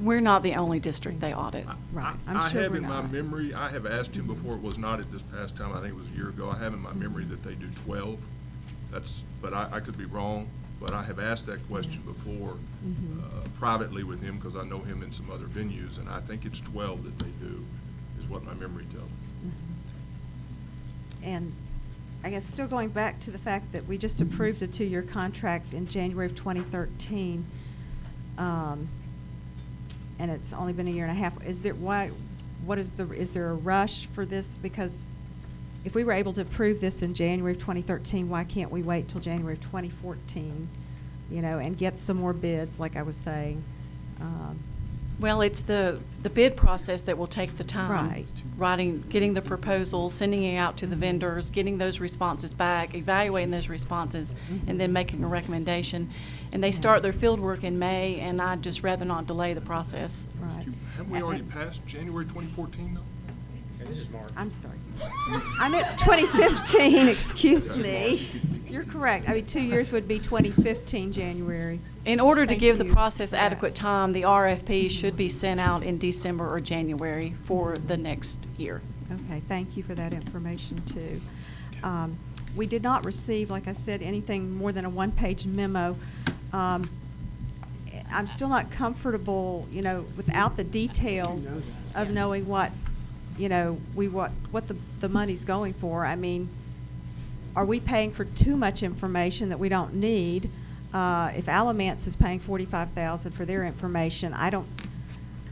We're not the only district they audit. Right, I have in my memory, I have asked him before, it was not at this past time, I think it was a year ago, I have in my memory that they do 12. But I could be wrong, but I have asked that question before privately with him, because I know him in some other venues, and I think it's 12 that they do, is what my memory tells me. And I guess still going back to the fact that we just approved the 2-year contract in January of 2013, and it's only been a year and a half. Is there is there a rush for this? Because if we were able to approve this in January of 2013, why can't we wait till January of 2014, and get some more bids, like I was saying? Well, it's the bid process that will take the time. Right. Getting the proposal, sending it out to the vendors, getting those responses back, evaluating those responses, and then making a recommendation. And they start their field work in May, and I'd just rather not delay the process. Right. Haven't we already passed January 2014, though? This is March. I'm sorry. I meant 2015, excuse me. You're correct. 2 years would be 2015 January. In order to Thank give the you process for that. adequate time, the RFP should be sent out in December or January for the next year. Okay, thank you for that information, too. We did not receive, like I said, anything more than a one-page memo. I'm still not comfortable, without the details of knowing what, what the money's going for. Are we paying for too much information that we don't need? If Alamance is paying $45,000 for their information,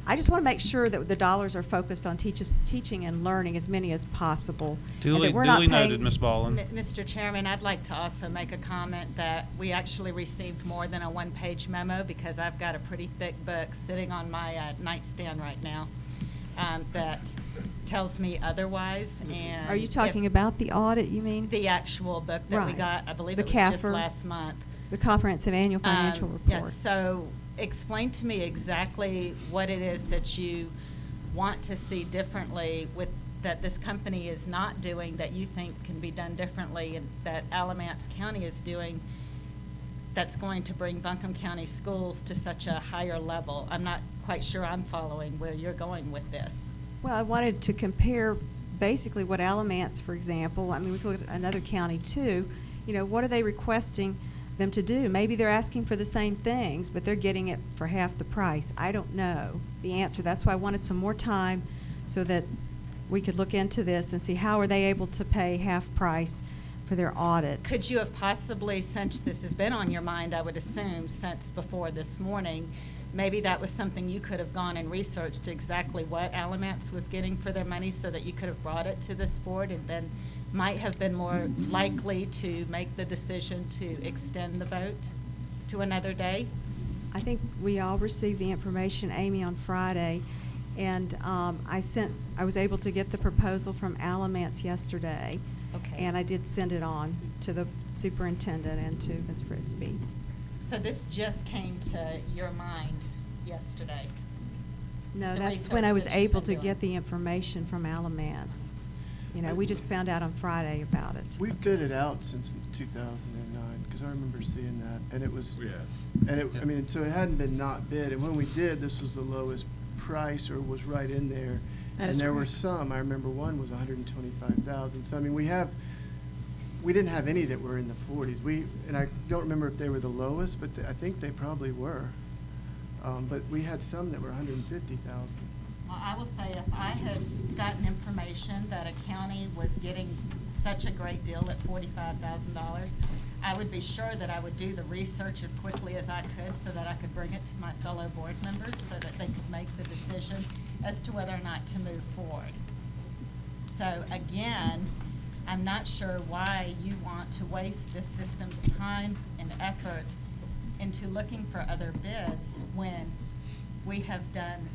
I just want to make sure that the dollars are focused on teaching and learning as many as possible. and that we're not Duly paying- noted, Ms. Ballin. Mr. Chairman, I'd like to also make a comment that we actually received more than a one-page memo, because I've got a pretty thick book sitting on my nightstand right now that tells me otherwise. And Are you talking about the audit, you mean? the actual book that we Right. got? I believe The it was just CAFR, last month. The Comprehensive Annual Financial Report. Yes, so explain to me exactly what it is that you want to see differently with, that this company is not doing, that you think can be done differently, and that Alamance County is doing, that's going to bring Buncombe County schools to such a higher level. I'm not quite sure I'm following where you're going with this. Well, I wanted to compare basically what Alamance, for example, I mean, we could look at another county too, what are they requesting them to do? Maybe they're asking for the same things, but they're getting it for half the price. I don't know the answer. That's why I wanted some more time so that we could look into this and see how are they able to pay half price for their audit. Could you have possibly, since this has been on your mind, I would assume, since before this morning, maybe that was something you could have gone and researched exactly what Alamance was getting for their money, so that you could have brought it to this board and then might have been more likely to make the decision to extend the vote to another day? I think we all received the information, Amy, on Friday, and I was able to get the proposal from Alamance yesterday. Okay. And I did send it on to the superintendent and to Ms. Frisbee. So this just came to your mind yesterday? No, The that's when I research was that you've able been to doing. get the information from Alamance. We just found out on Friday about it. We've bid it out since 2009, because I remember seeing that, and it was, I mean, so it hadn't been not bid, and when we did, this was the lowest price, or was right in there. That And is there were correct. some, I remember one was 125,000, so I mean, we didn't have any that were in the 40s. And I don't remember if they were the lowest, but I think they probably were. But we had some that were 150,000. Well, I will say, if I had gotten information that a county was getting such a great deal at $45,000, I would be sure that I would do the research as quickly as I could, so that I could bring it to my fellow board members, so that they could make the decision as to whether or not to move forward. So again, I'm not sure why you want to waste this system's time and effort into looking for other bids, when we have done,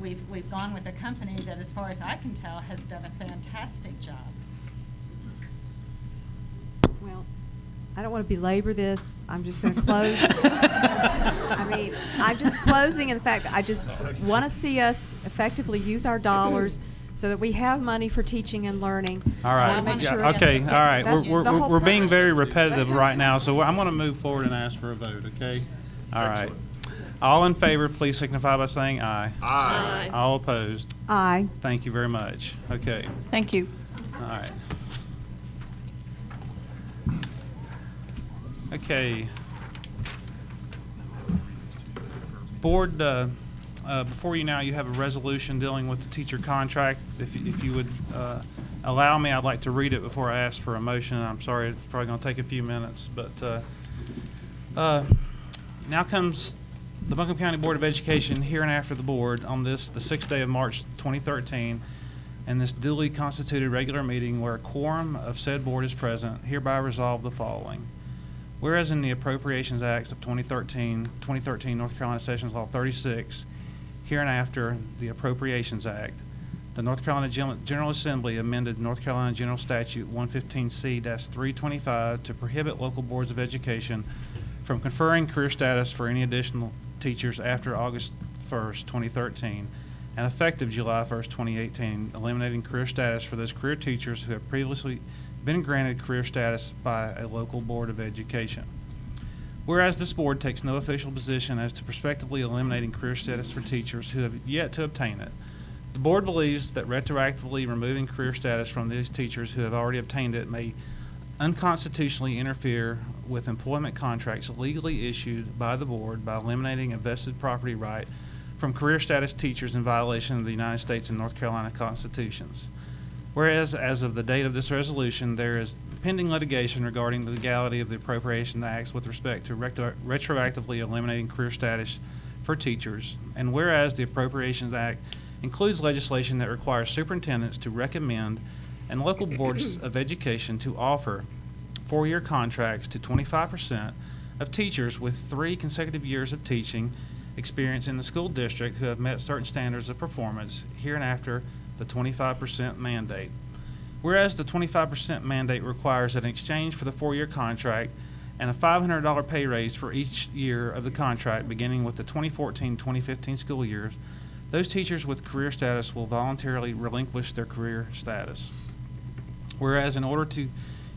we've gone with a company that, as far as I can tell, has done a fantastic job. Well, I don't want to belabor this. I'm just going to close. I mean, I'm just closing in the fact that I just want to see us effectively use our dollars so that we have money for teaching and learning. All I right. wanna make Yeah, sure okay, all right. that's the whole We're being purpose. very repetitive right now, so I'm going to move forward and ask for a vote, okay? All right. All in favor, please signify by saying aye. Aye. All opposed? Aye. Thank you very much. Okay. Thank you. All right. Okay. Board, before you now, you have a resolution dealing with the teacher contract. If you would allow me, I'd like to read it before I ask for a motion. I'm sorry, it's probably going to take a few minutes, but now comes the Buncombe County Board of Education hereinafter the board on the 6th day of March 2013, and this duly constituted regular meeting where a quorum of said board is present, hereby resolve the following. Whereas in the Appropriations Acts of 2013 North Carolina Sessions Law 36, hereinafter the Appropriations Act, the North Carolina General Assembly amended North Carolina General Statute 115C-325 to prohibit local boards of education from conferring career status for any additional teachers after August 1st, 2013, and effective July 1st, 2018, eliminating career status for those career teachers who have previously been granted career status by a local board of education. Whereas this board takes no official position as to prospectively eliminating career status for teachers who have yet to obtain it, the board believes that retroactively removing career status from these teachers who have already obtained it may unconstitutionally interfere with employment contracts legally issued by the board by eliminating a vested property right from career status teachers in violation of the United States and North Carolina constitutions. Whereas, as of the date of this resolution, there is pending litigation regarding the legality of the Appropriation Acts with respect to retroactively eliminating career status for teachers, and whereas the Appropriations Act includes legislation that requires superintendents to recommend and local boards of education to offer 4-year contracts to 25% of teachers with 3 consecutive years of teaching experience in the school district who have met certain standards of performance, hereinafter the 25% mandate. Whereas the 25% mandate requires that in exchange for the 4-year contract and a $500 pay raise for each year of the contract beginning with the 2014-2015 school years, those teachers with career status will voluntarily relinquish their career status. Whereas in order to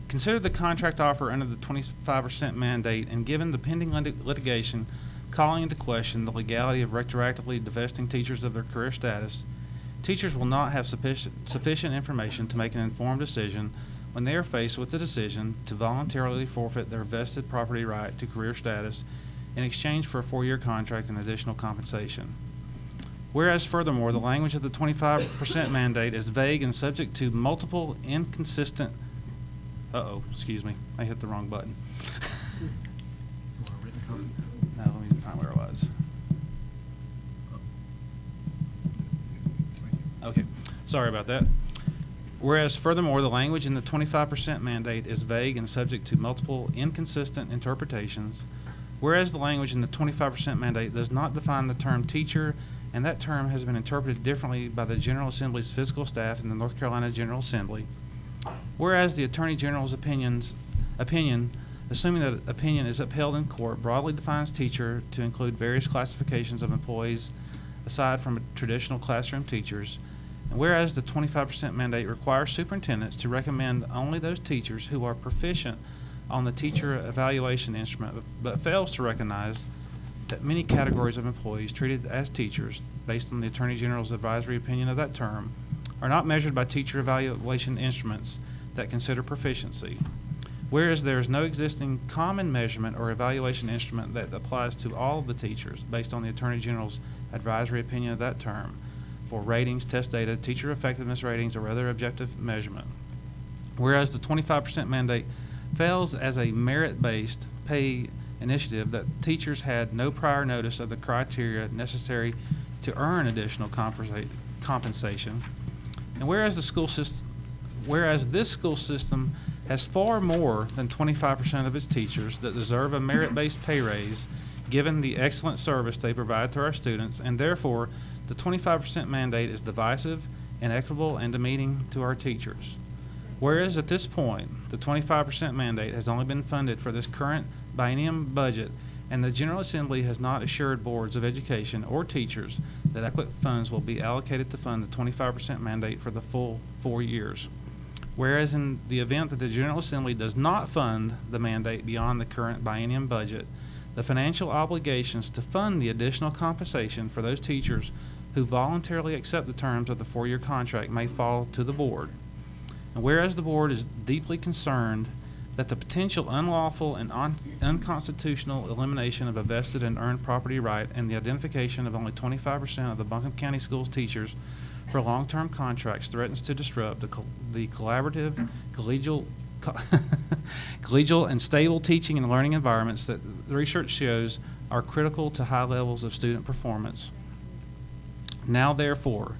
consider the contract offer under the 25% mandate and given the pending litigation calling into question the legality of retroactively divesting teachers of their career status, teachers will not have sufficient information to make an informed decision when they are faced with the decision to voluntarily forfeit their vested property right to career status in exchange for a 4-year contract and additional compensation. Whereas furthermore, the language of the 25% mandate is vague and subject to multiple inconsistent, excuse me, I hit the wrong button. Now let me find where I was. Okay, sorry about that. Whereas furthermore, the language in the 25% mandate is vague and subject to multiple inconsistent interpretations. Whereas the language in the 25% mandate does not define the term teacher, and that term has been interpreted differently by the General Assembly's fiscal staff in the North Carolina General Assembly. Whereas the Attorney General's opinion, assuming that opinion is upheld in court, broadly defines teacher to include various classifications of employees aside from traditional classroom teachers. And whereas the 25% mandate requires superintendents to recommend only those teachers who are proficient on the teacher evaluation instrument, but fails to recognize that many categories of employees treated as teachers, based on the Attorney General's advisory opinion of that term, are not measured by teacher evaluation instruments that consider proficiency. Whereas there is no existing common measurement or evaluation instrument that applies to all of the teachers, based on the Attorney General's advisory opinion of that term, for ratings, test data, teacher effectiveness ratings, or other objective measurement. Whereas the 25% mandate fails as a merit-based pay initiative, that teachers had no prior notice of the criteria necessary to earn additional compensation. And whereas this school system has far more than 25% of its teachers that deserve a merit-based pay raise given the excellent service they provide to our students, and therefore the 25% mandate is divisive, inequitable, and demeaning to our teachers. Whereas at this point, the 25% mandate has only been funded for this current biennium budget, and the General Assembly has not assured boards of education or teachers that adequate funds will be allocated to fund the 25% mandate for the full 4 years. Whereas in the event that the General Assembly does not fund the mandate beyond the current biennium budget, the financial obligations to fund the additional compensation for those teachers who voluntarily accept the terms of the 4-year contract may fall to the board. And whereas the board is deeply concerned that the potential unlawful and unconstitutional elimination of a vested and earned property right and the identification of only 25% of the Buncombe County Schools teachers for long-term contracts threatens to disrupt the collaborative, collegial and stable teaching and learning environments that the research shows are critical to high levels of student performance. Now therefore,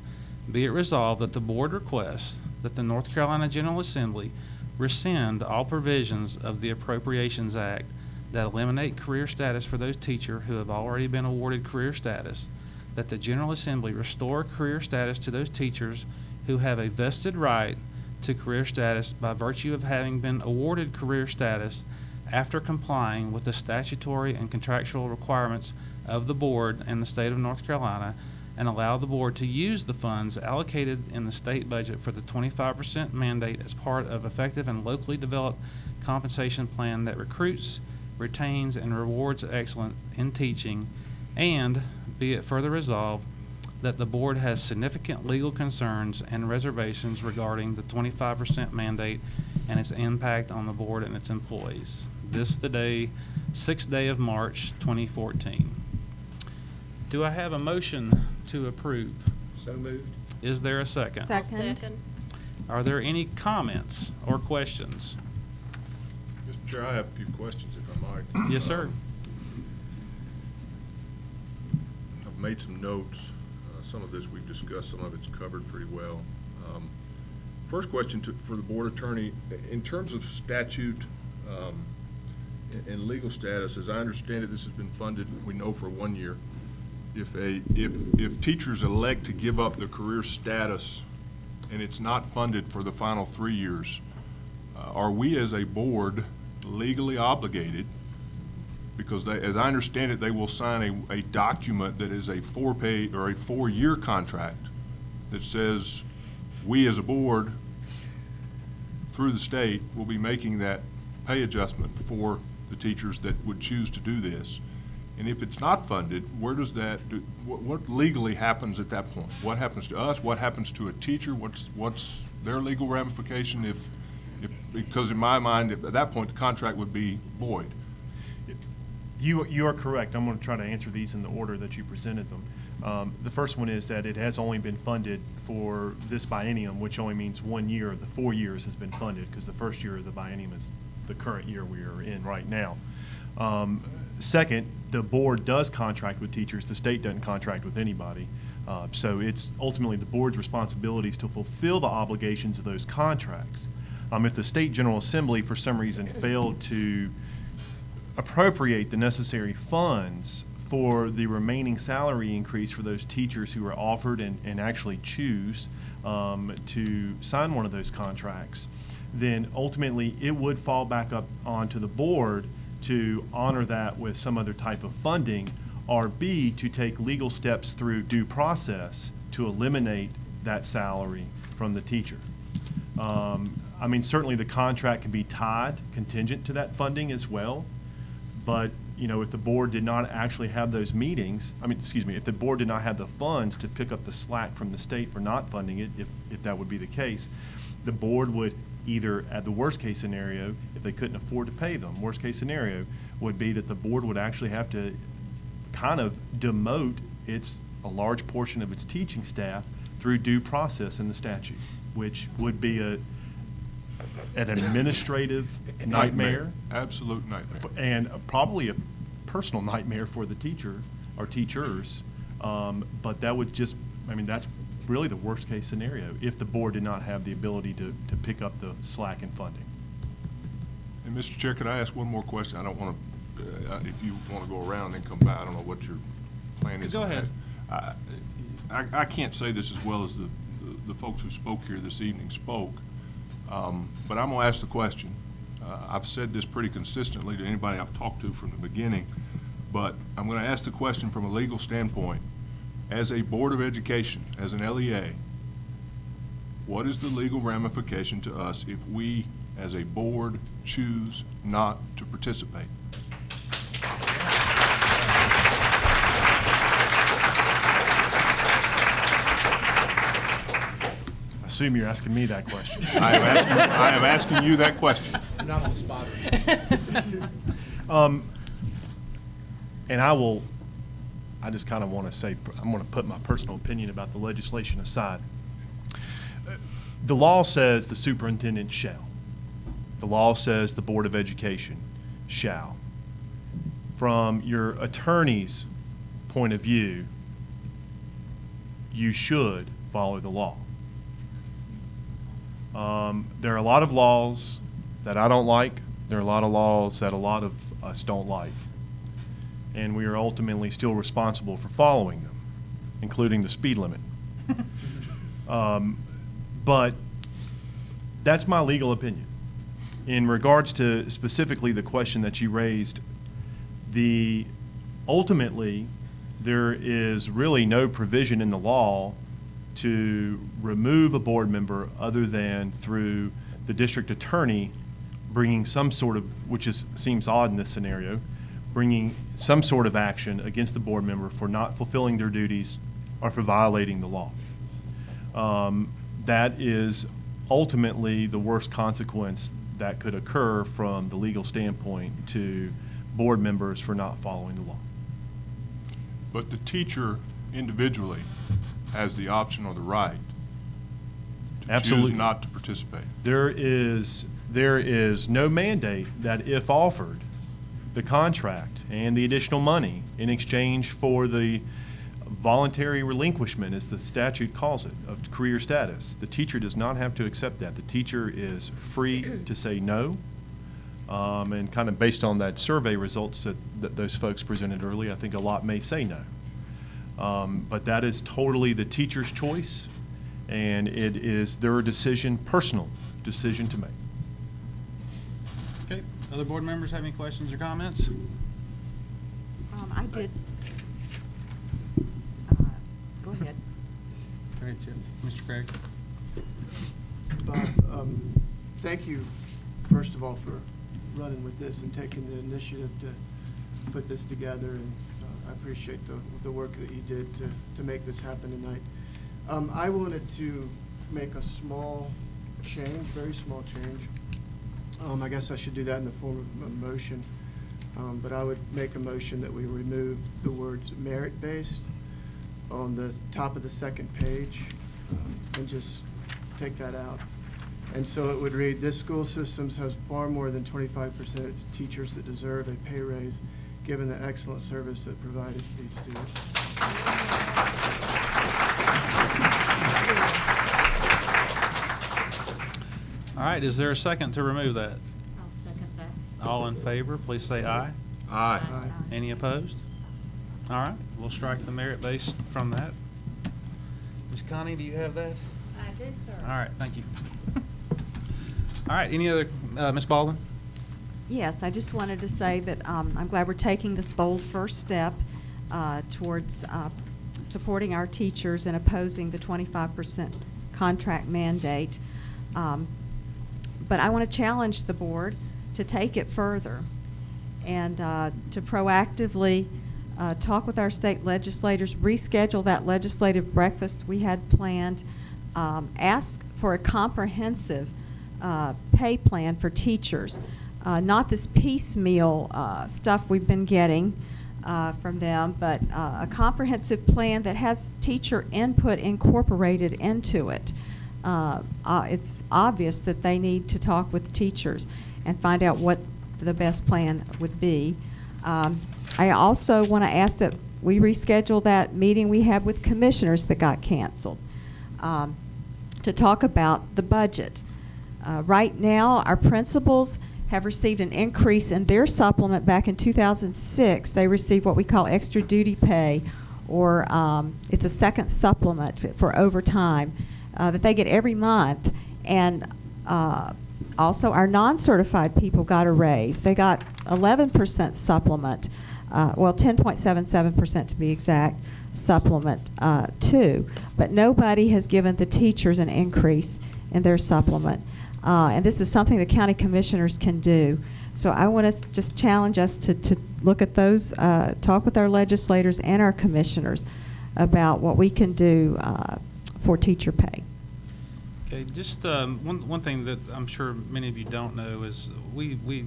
be it resolved that the board requests that the North Carolina General Assembly rescind all provisions of the Appropriations Act that eliminate career status for those teachers who have already been awarded career status, that the General Assembly restore career status to those teachers who have a vested right to career status by virtue of having been awarded career status after complying with the statutory and contractual requirements of the board and the state of North Carolina, and allow the board to use the funds allocated in the state budget for the 25% mandate as part of effective and locally developed compensation plan that recruits, retains, and rewards excellence in teaching. And be it further resolved that the board has significant legal concerns and reservations regarding the 25% mandate and its impact on the board and its employees. This the day, 6th day of March, 2014. Do I have a motion to approve? So moved. Is there a second? Second. Are there any comments or questions? Mr. Chair, I have a few questions, if I might. Yes, sir. made some notes. Some of this we've discussed, some of it's covered pretty well. First question for the board attorney, in terms of statute and legal status, as I understand it, this has been funded, we know, for 1 year. If teachers elect to give up their career status and it's not funded for the final 3 years, are we as a board legally obligated? Because they, as I understand it, they will sign a document that is a 4-page or a 4-year contract that says we as a board through the state will be making that pay adjustment for the teachers that would choose to do this. And if it's not funded, where does that do, what legally happens at that point? What happens to us? What happens to a teacher? What's their legal ramification if because in my mind at that point the contract would be void? You are correct. I'm going to try to answer these in the order that you presented them. The first one is that it has only been funded for this biennium, which only means 1 year of the 4 years has been funded, because the first year of the biennium is the current year we are in right now. Second, the board does contract with teachers. The state doesn't contract with anybody. So it's ultimately the board's responsibilities to fulfill the obligations of those contracts. If the State General Assembly for some reason failed to appropriate the necessary funds for the remaining salary increase for those teachers who are offered and actually choose to sign one of those contracts, then ultimately it would fall back up onto the board to honor that with some other type of funding, or B, to take legal steps through due process to eliminate that salary from the teacher. I mean, certainly the contract can be tied contingent to that funding as well. But, you know, if the board did not actually have those meetings, if the board did not have the funds to pick up the slack from the state for not funding it, if that would be the case, the board would either, at the worst case scenario, if they couldn't afford to pay them, worst case scenario would be that the board would actually have to kind of demote a large portion of its teaching staff through due process in the statute, which would be an administrative nightmare. Absolute nightmare. And probably a personal nightmare for the teacher or teachers. But that would just, that's really the worst case scenario if the board did not have the ability to pick up the slack in funding. And Mr. Chair, could I ask one more question? I don't want to, if you want to go around and come back, I don't know what your plan is. Go ahead. I can't say this as well as the folks who spoke here this evening spoke. But I'm going to ask the question. I've said this pretty consistently to anybody I've talked to from the beginning, but I'm going to ask the question from a legal standpoint. As a Board of Education, as an LEA, what is the legal ramification to us if we, as a board, choose not to participate? I assume you're asking me that question. I am asking you that question. I'm not on the spot. And I just kind of want to say, I'm going to put my personal opinion about the legislation aside. The law says the superintendent shall. The law says the Board of Education shall. From your attorney's point of view, you should follow the law. There are a lot of laws that I don't like. There are a lot of laws that a lot of us don't like. And we are ultimately still responsible for following them, including the speed limit. But that's my legal opinion. In regards to specifically the question that you raised, ultimately there is really no provision in the law to remove a board member other than through the district attorney bringing some sort of, seems odd in this scenario, bringing some sort of action against the board member for not fulfilling their duties or for violating the law. That is ultimately the worst consequence that could occur from the legal standpoint to board members for not following the law. But the individually has the option or the right to Absolutely. choose not to participate. There is no mandate that if offered the contract and the additional money in exchange for the voluntary relinquishment, as the statute calls it, of career status. The teacher does not have to accept that. The teacher is free to say no. And kind of based on that survey results that those folks presented earlier, I think a lot may say no. But that is totally the teacher's choice, and it is their decision, personal decision to make. Okay, other board members have any questions or comments? I did. Go ahead. Go ahead, Chip. Mr. Craig. Bob, thank you, first of all, for running with this and taking the initiative to put this together, and I appreciate the work that you did to make this happen tonight. I wanted to make a small change, very small change. I guess I should do that in the form of a motion, but I would make a motion that we remove the words merit-based on the top of the second page and just take that out. And so it would read, this school system has far more than 25% of teachers that deserve a pay raise given the excellent service that provided to these students. All right, is there a second to remove that? I'll second that. All in favor, please say aye. Aye. Aye. Any opposed? All right, we'll strike the merit base from that. Ms. Connie, do you have that? I do, sir. All right, thank you. All right, any other, Ms. Baldwin? Yes, I just wanted to say that I'm glad we're taking this bold first step towards supporting our teachers and opposing the 25% contract mandate. But I want to challenge the board to take it further and to proactively talk with our state legislators, reschedule that legislative breakfast we had planned, ask for a comprehensive pay plan for teachers, not this piecemeal stuff we've been getting from them, but a comprehensive plan that has teacher input incorporated into it. It's obvious that they need to talk with teachers and find out what the best plan would be. I also want to ask that we reschedule that meeting we had with commissioners that got canceled to talk about the budget. Right now, our principals have received an increase in their supplement. Back in 2006, they received what we call extra duty pay, or it's a second supplement for overtime that they get every month. And also, our non-certified people got a raise. They got 11% supplement, well, 10.77% to be exact, supplement too. But nobody has given the teachers an increase in their supplement. And this is something the county commissioners can do. So I want to just challenge us to look at those, talk with our legislators and our commissioners about what we can do for teacher pay. Okay, just one thing that I'm sure many of you don't know is we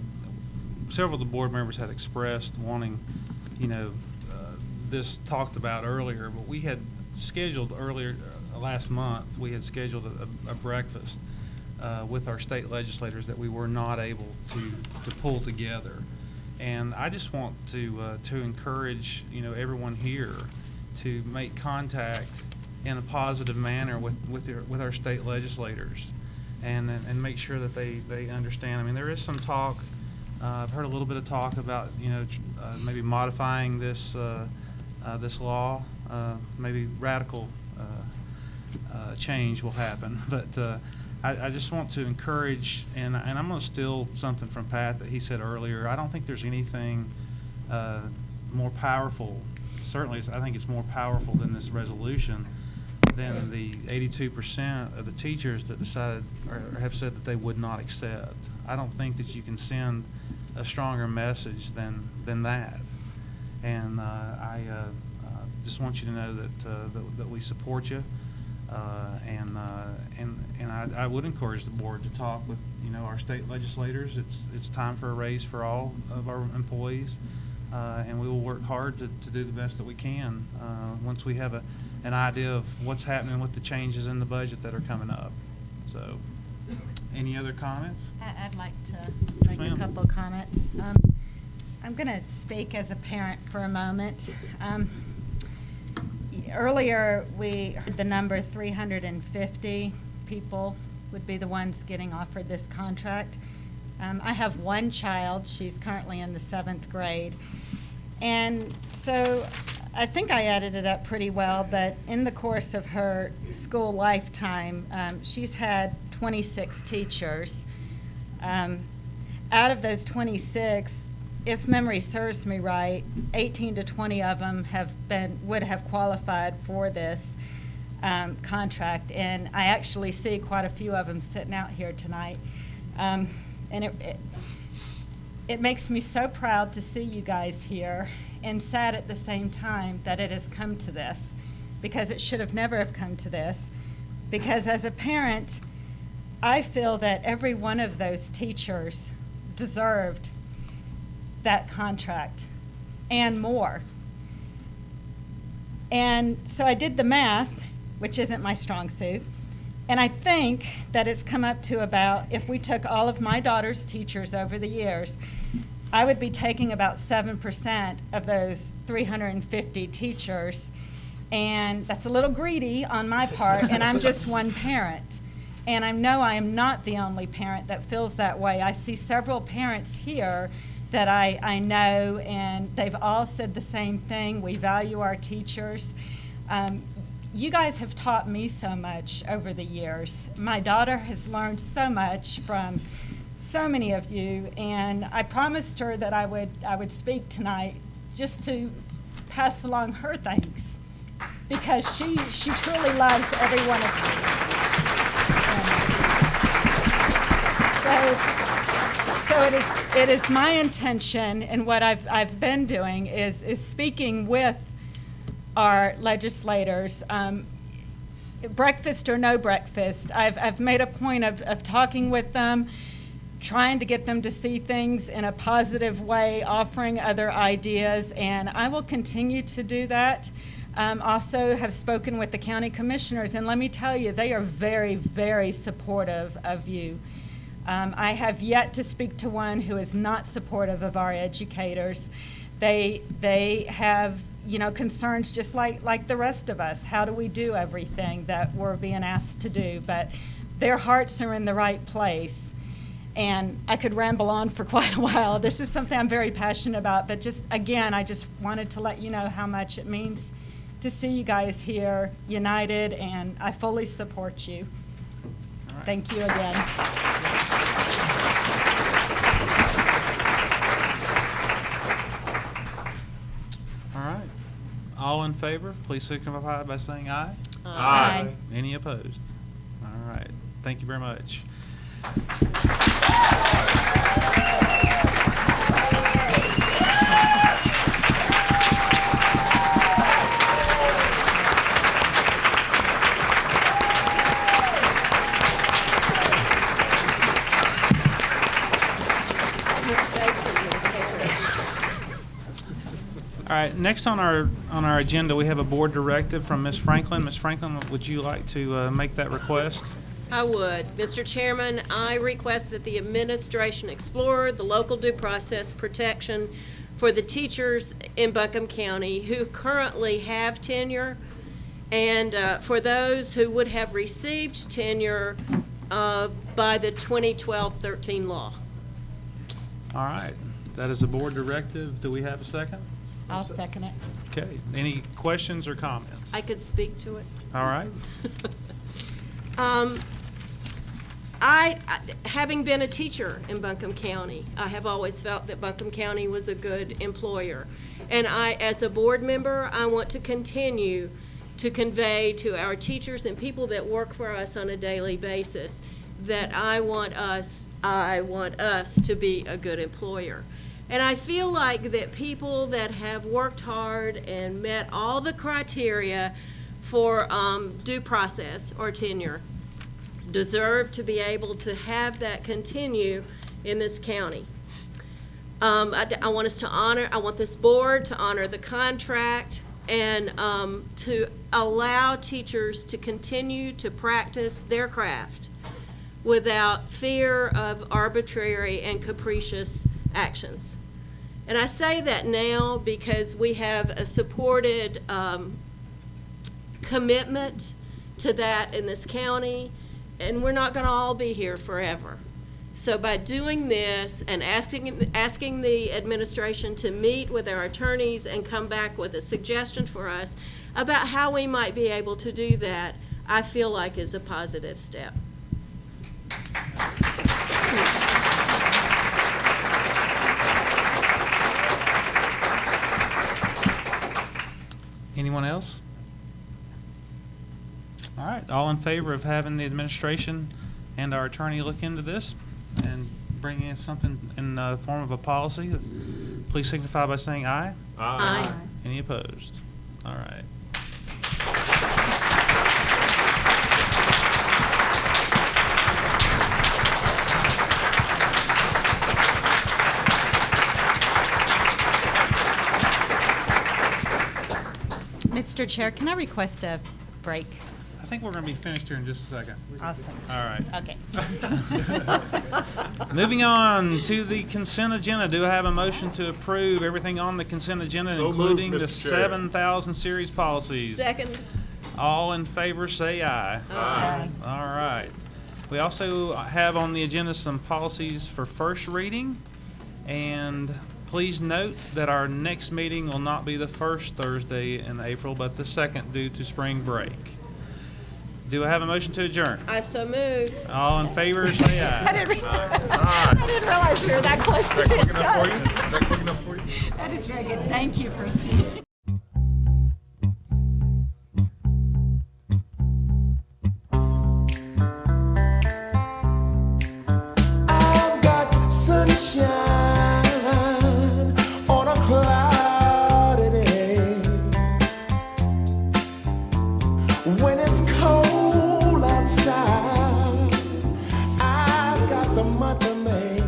several of the board members had expressed wanting, this talked about earlier, but we had scheduled earlier last month, we had scheduled a breakfast with our state legislators that we were not able to pull together. And I just want to encourage, everyone here to make contact in a positive manner with our state legislators and make sure that they understand. I mean, there is some talk, I've heard a little bit of talk about, maybe modifying this law, maybe radical change will happen, but I just want to encourage, and I'm going to steal something from Pat that he said earlier. I don't think there's anything more powerful, certainly I think it's more powerful than this resolution, than the 82% of the teachers that decided or have said that they would not accept. I don't think that you can send a stronger message than that. And I just want you to know that we support you. And I would encourage the board to talk with our state legislators. It's time for a raise for all of our employees, and we will work hard to do the best that we can once we have an idea of what's happening with the changes in the budget that are coming up. So, any other comments? I'd like to Yes, make a ma'am. couple of comments. I'm going to speak as a parent for a moment. earlier, we heard the number 350 people would be the ones getting offered this contract. I have one child. She's currently in the 7th grade. And so I think I added it up pretty well, but in the course of her school lifetime, she's had 26 teachers. Out of those 26, if memory serves me right, 18 to 20 of them would have qualified for this contract, and I actually see quite a few of them sitting out here tonight. And it makes me so proud to see you guys here, and sad at the same time that it has come to this, because it should have never have come to this. Because as a parent, I feel that every one of those teachers deserved that contract and more. And so I did the math, which isn't my strong suit, and I think that it's come up to about, if we took all of my daughter's teachers over the years, I would be taking about 7% of those 350 teachers, and that's a little greedy on my part, and I'm just one parent. And I know I am not the only parent that feels that way. I see several parents here that I know, and they've all said the same thing. We value our teachers. You guys have taught me so much over the years. My daughter has learned so much from so many of you, and I promised her that I would speak tonight just to pass along her thanks, because she truly loves every one of you. So it is my intention, and what I've been doing is speaking with our legislators, breakfast or no breakfast. I've made a point of talking with them, trying to get them to see things in a positive way, offering other ideas, and I will continue to do that. Also have spoken with the county commissioners, and let me tell you, they are very, very supportive of you. I have yet to speak to one who is not supportive of our educators. They have, concerns just like the rest of us. How do we do everything that we're being asked to do? But their hearts are in the right place. And I could ramble on for quite a while. This is something I'm very passionate about, but I just wanted to let you know how much it means to see you guys here united, and I fully support you. Thank you again. All right. All in favor, please signify by saying aye. Aye. Any opposed? All right. Thank you very much. All right, next on our agenda, we have a board directive from Ms. Franklin. Ms. Franklin, would you like to make that request? I would. Mr. Chairman, I request that the administration explore the local due process protection for the teachers in Buncombe County who currently have tenure, and for those who would have received tenure by the 2012-13 law. All right, that is a board directive. Do we have a second? I'll second it. Okay, any questions or comments? I could speak to it. All right. Having been a teacher in Buncombe County, I have always felt that Buncombe County was a good employer. And as a board member, I want to continue to convey to our teachers and people that work for us on a daily basis that I want us to be a good employer. And I feel like that people that have worked hard and met all the criteria for due process or tenure deserve to be able to have that continue in this county. I want this board to honor the contract and to allow teachers to continue to practice their craft without fear of arbitrary and capricious actions. And I say that now because we have supported commitment to that in this county, and we're not going to all be here forever. So by doing this and asking the administration to meet with our attorneys and come back with a suggestion for us about how we might be able to do that, I feel like is a positive step. Anyone else? All right, all in favor of having the administration and our attorney look into this and bringing in something in the form of a policy, please signify by saying aye. Aye. Any opposed? All right. Mr. Chair, can I request a break? I think we're going to be finished here in just a second. Awesome. All right. Okay. Moving on to the consent agenda. Do I have a motion to approve everything on the consent agenda, So moved, including the Mr. Chair. 7,000 series policies? Second. All in favor, say aye. Aye. All right. We also have on the agenda some policies for first reading. And please note that our next meeting will not be the first Thursday in April, but the second due to spring break. Do I have a motion to adjourn? I so move. All in favor, say aye. I didn't realize we were that close to being done. Is that quick enough for you? That is very good. Thank you for seeing. I've got sunshine on a cloudy day. When it's cold outside, I've got the month of May.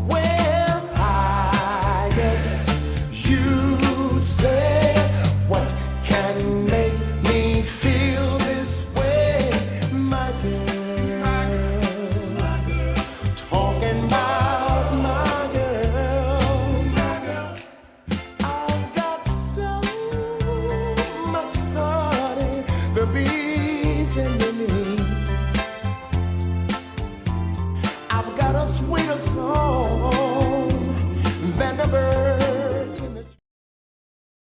Well, I guess you'd say, what can make me feel this way, my girl? Talking about my girl. I've got so much honey, the bees in me. I've got a sweeter song than the birds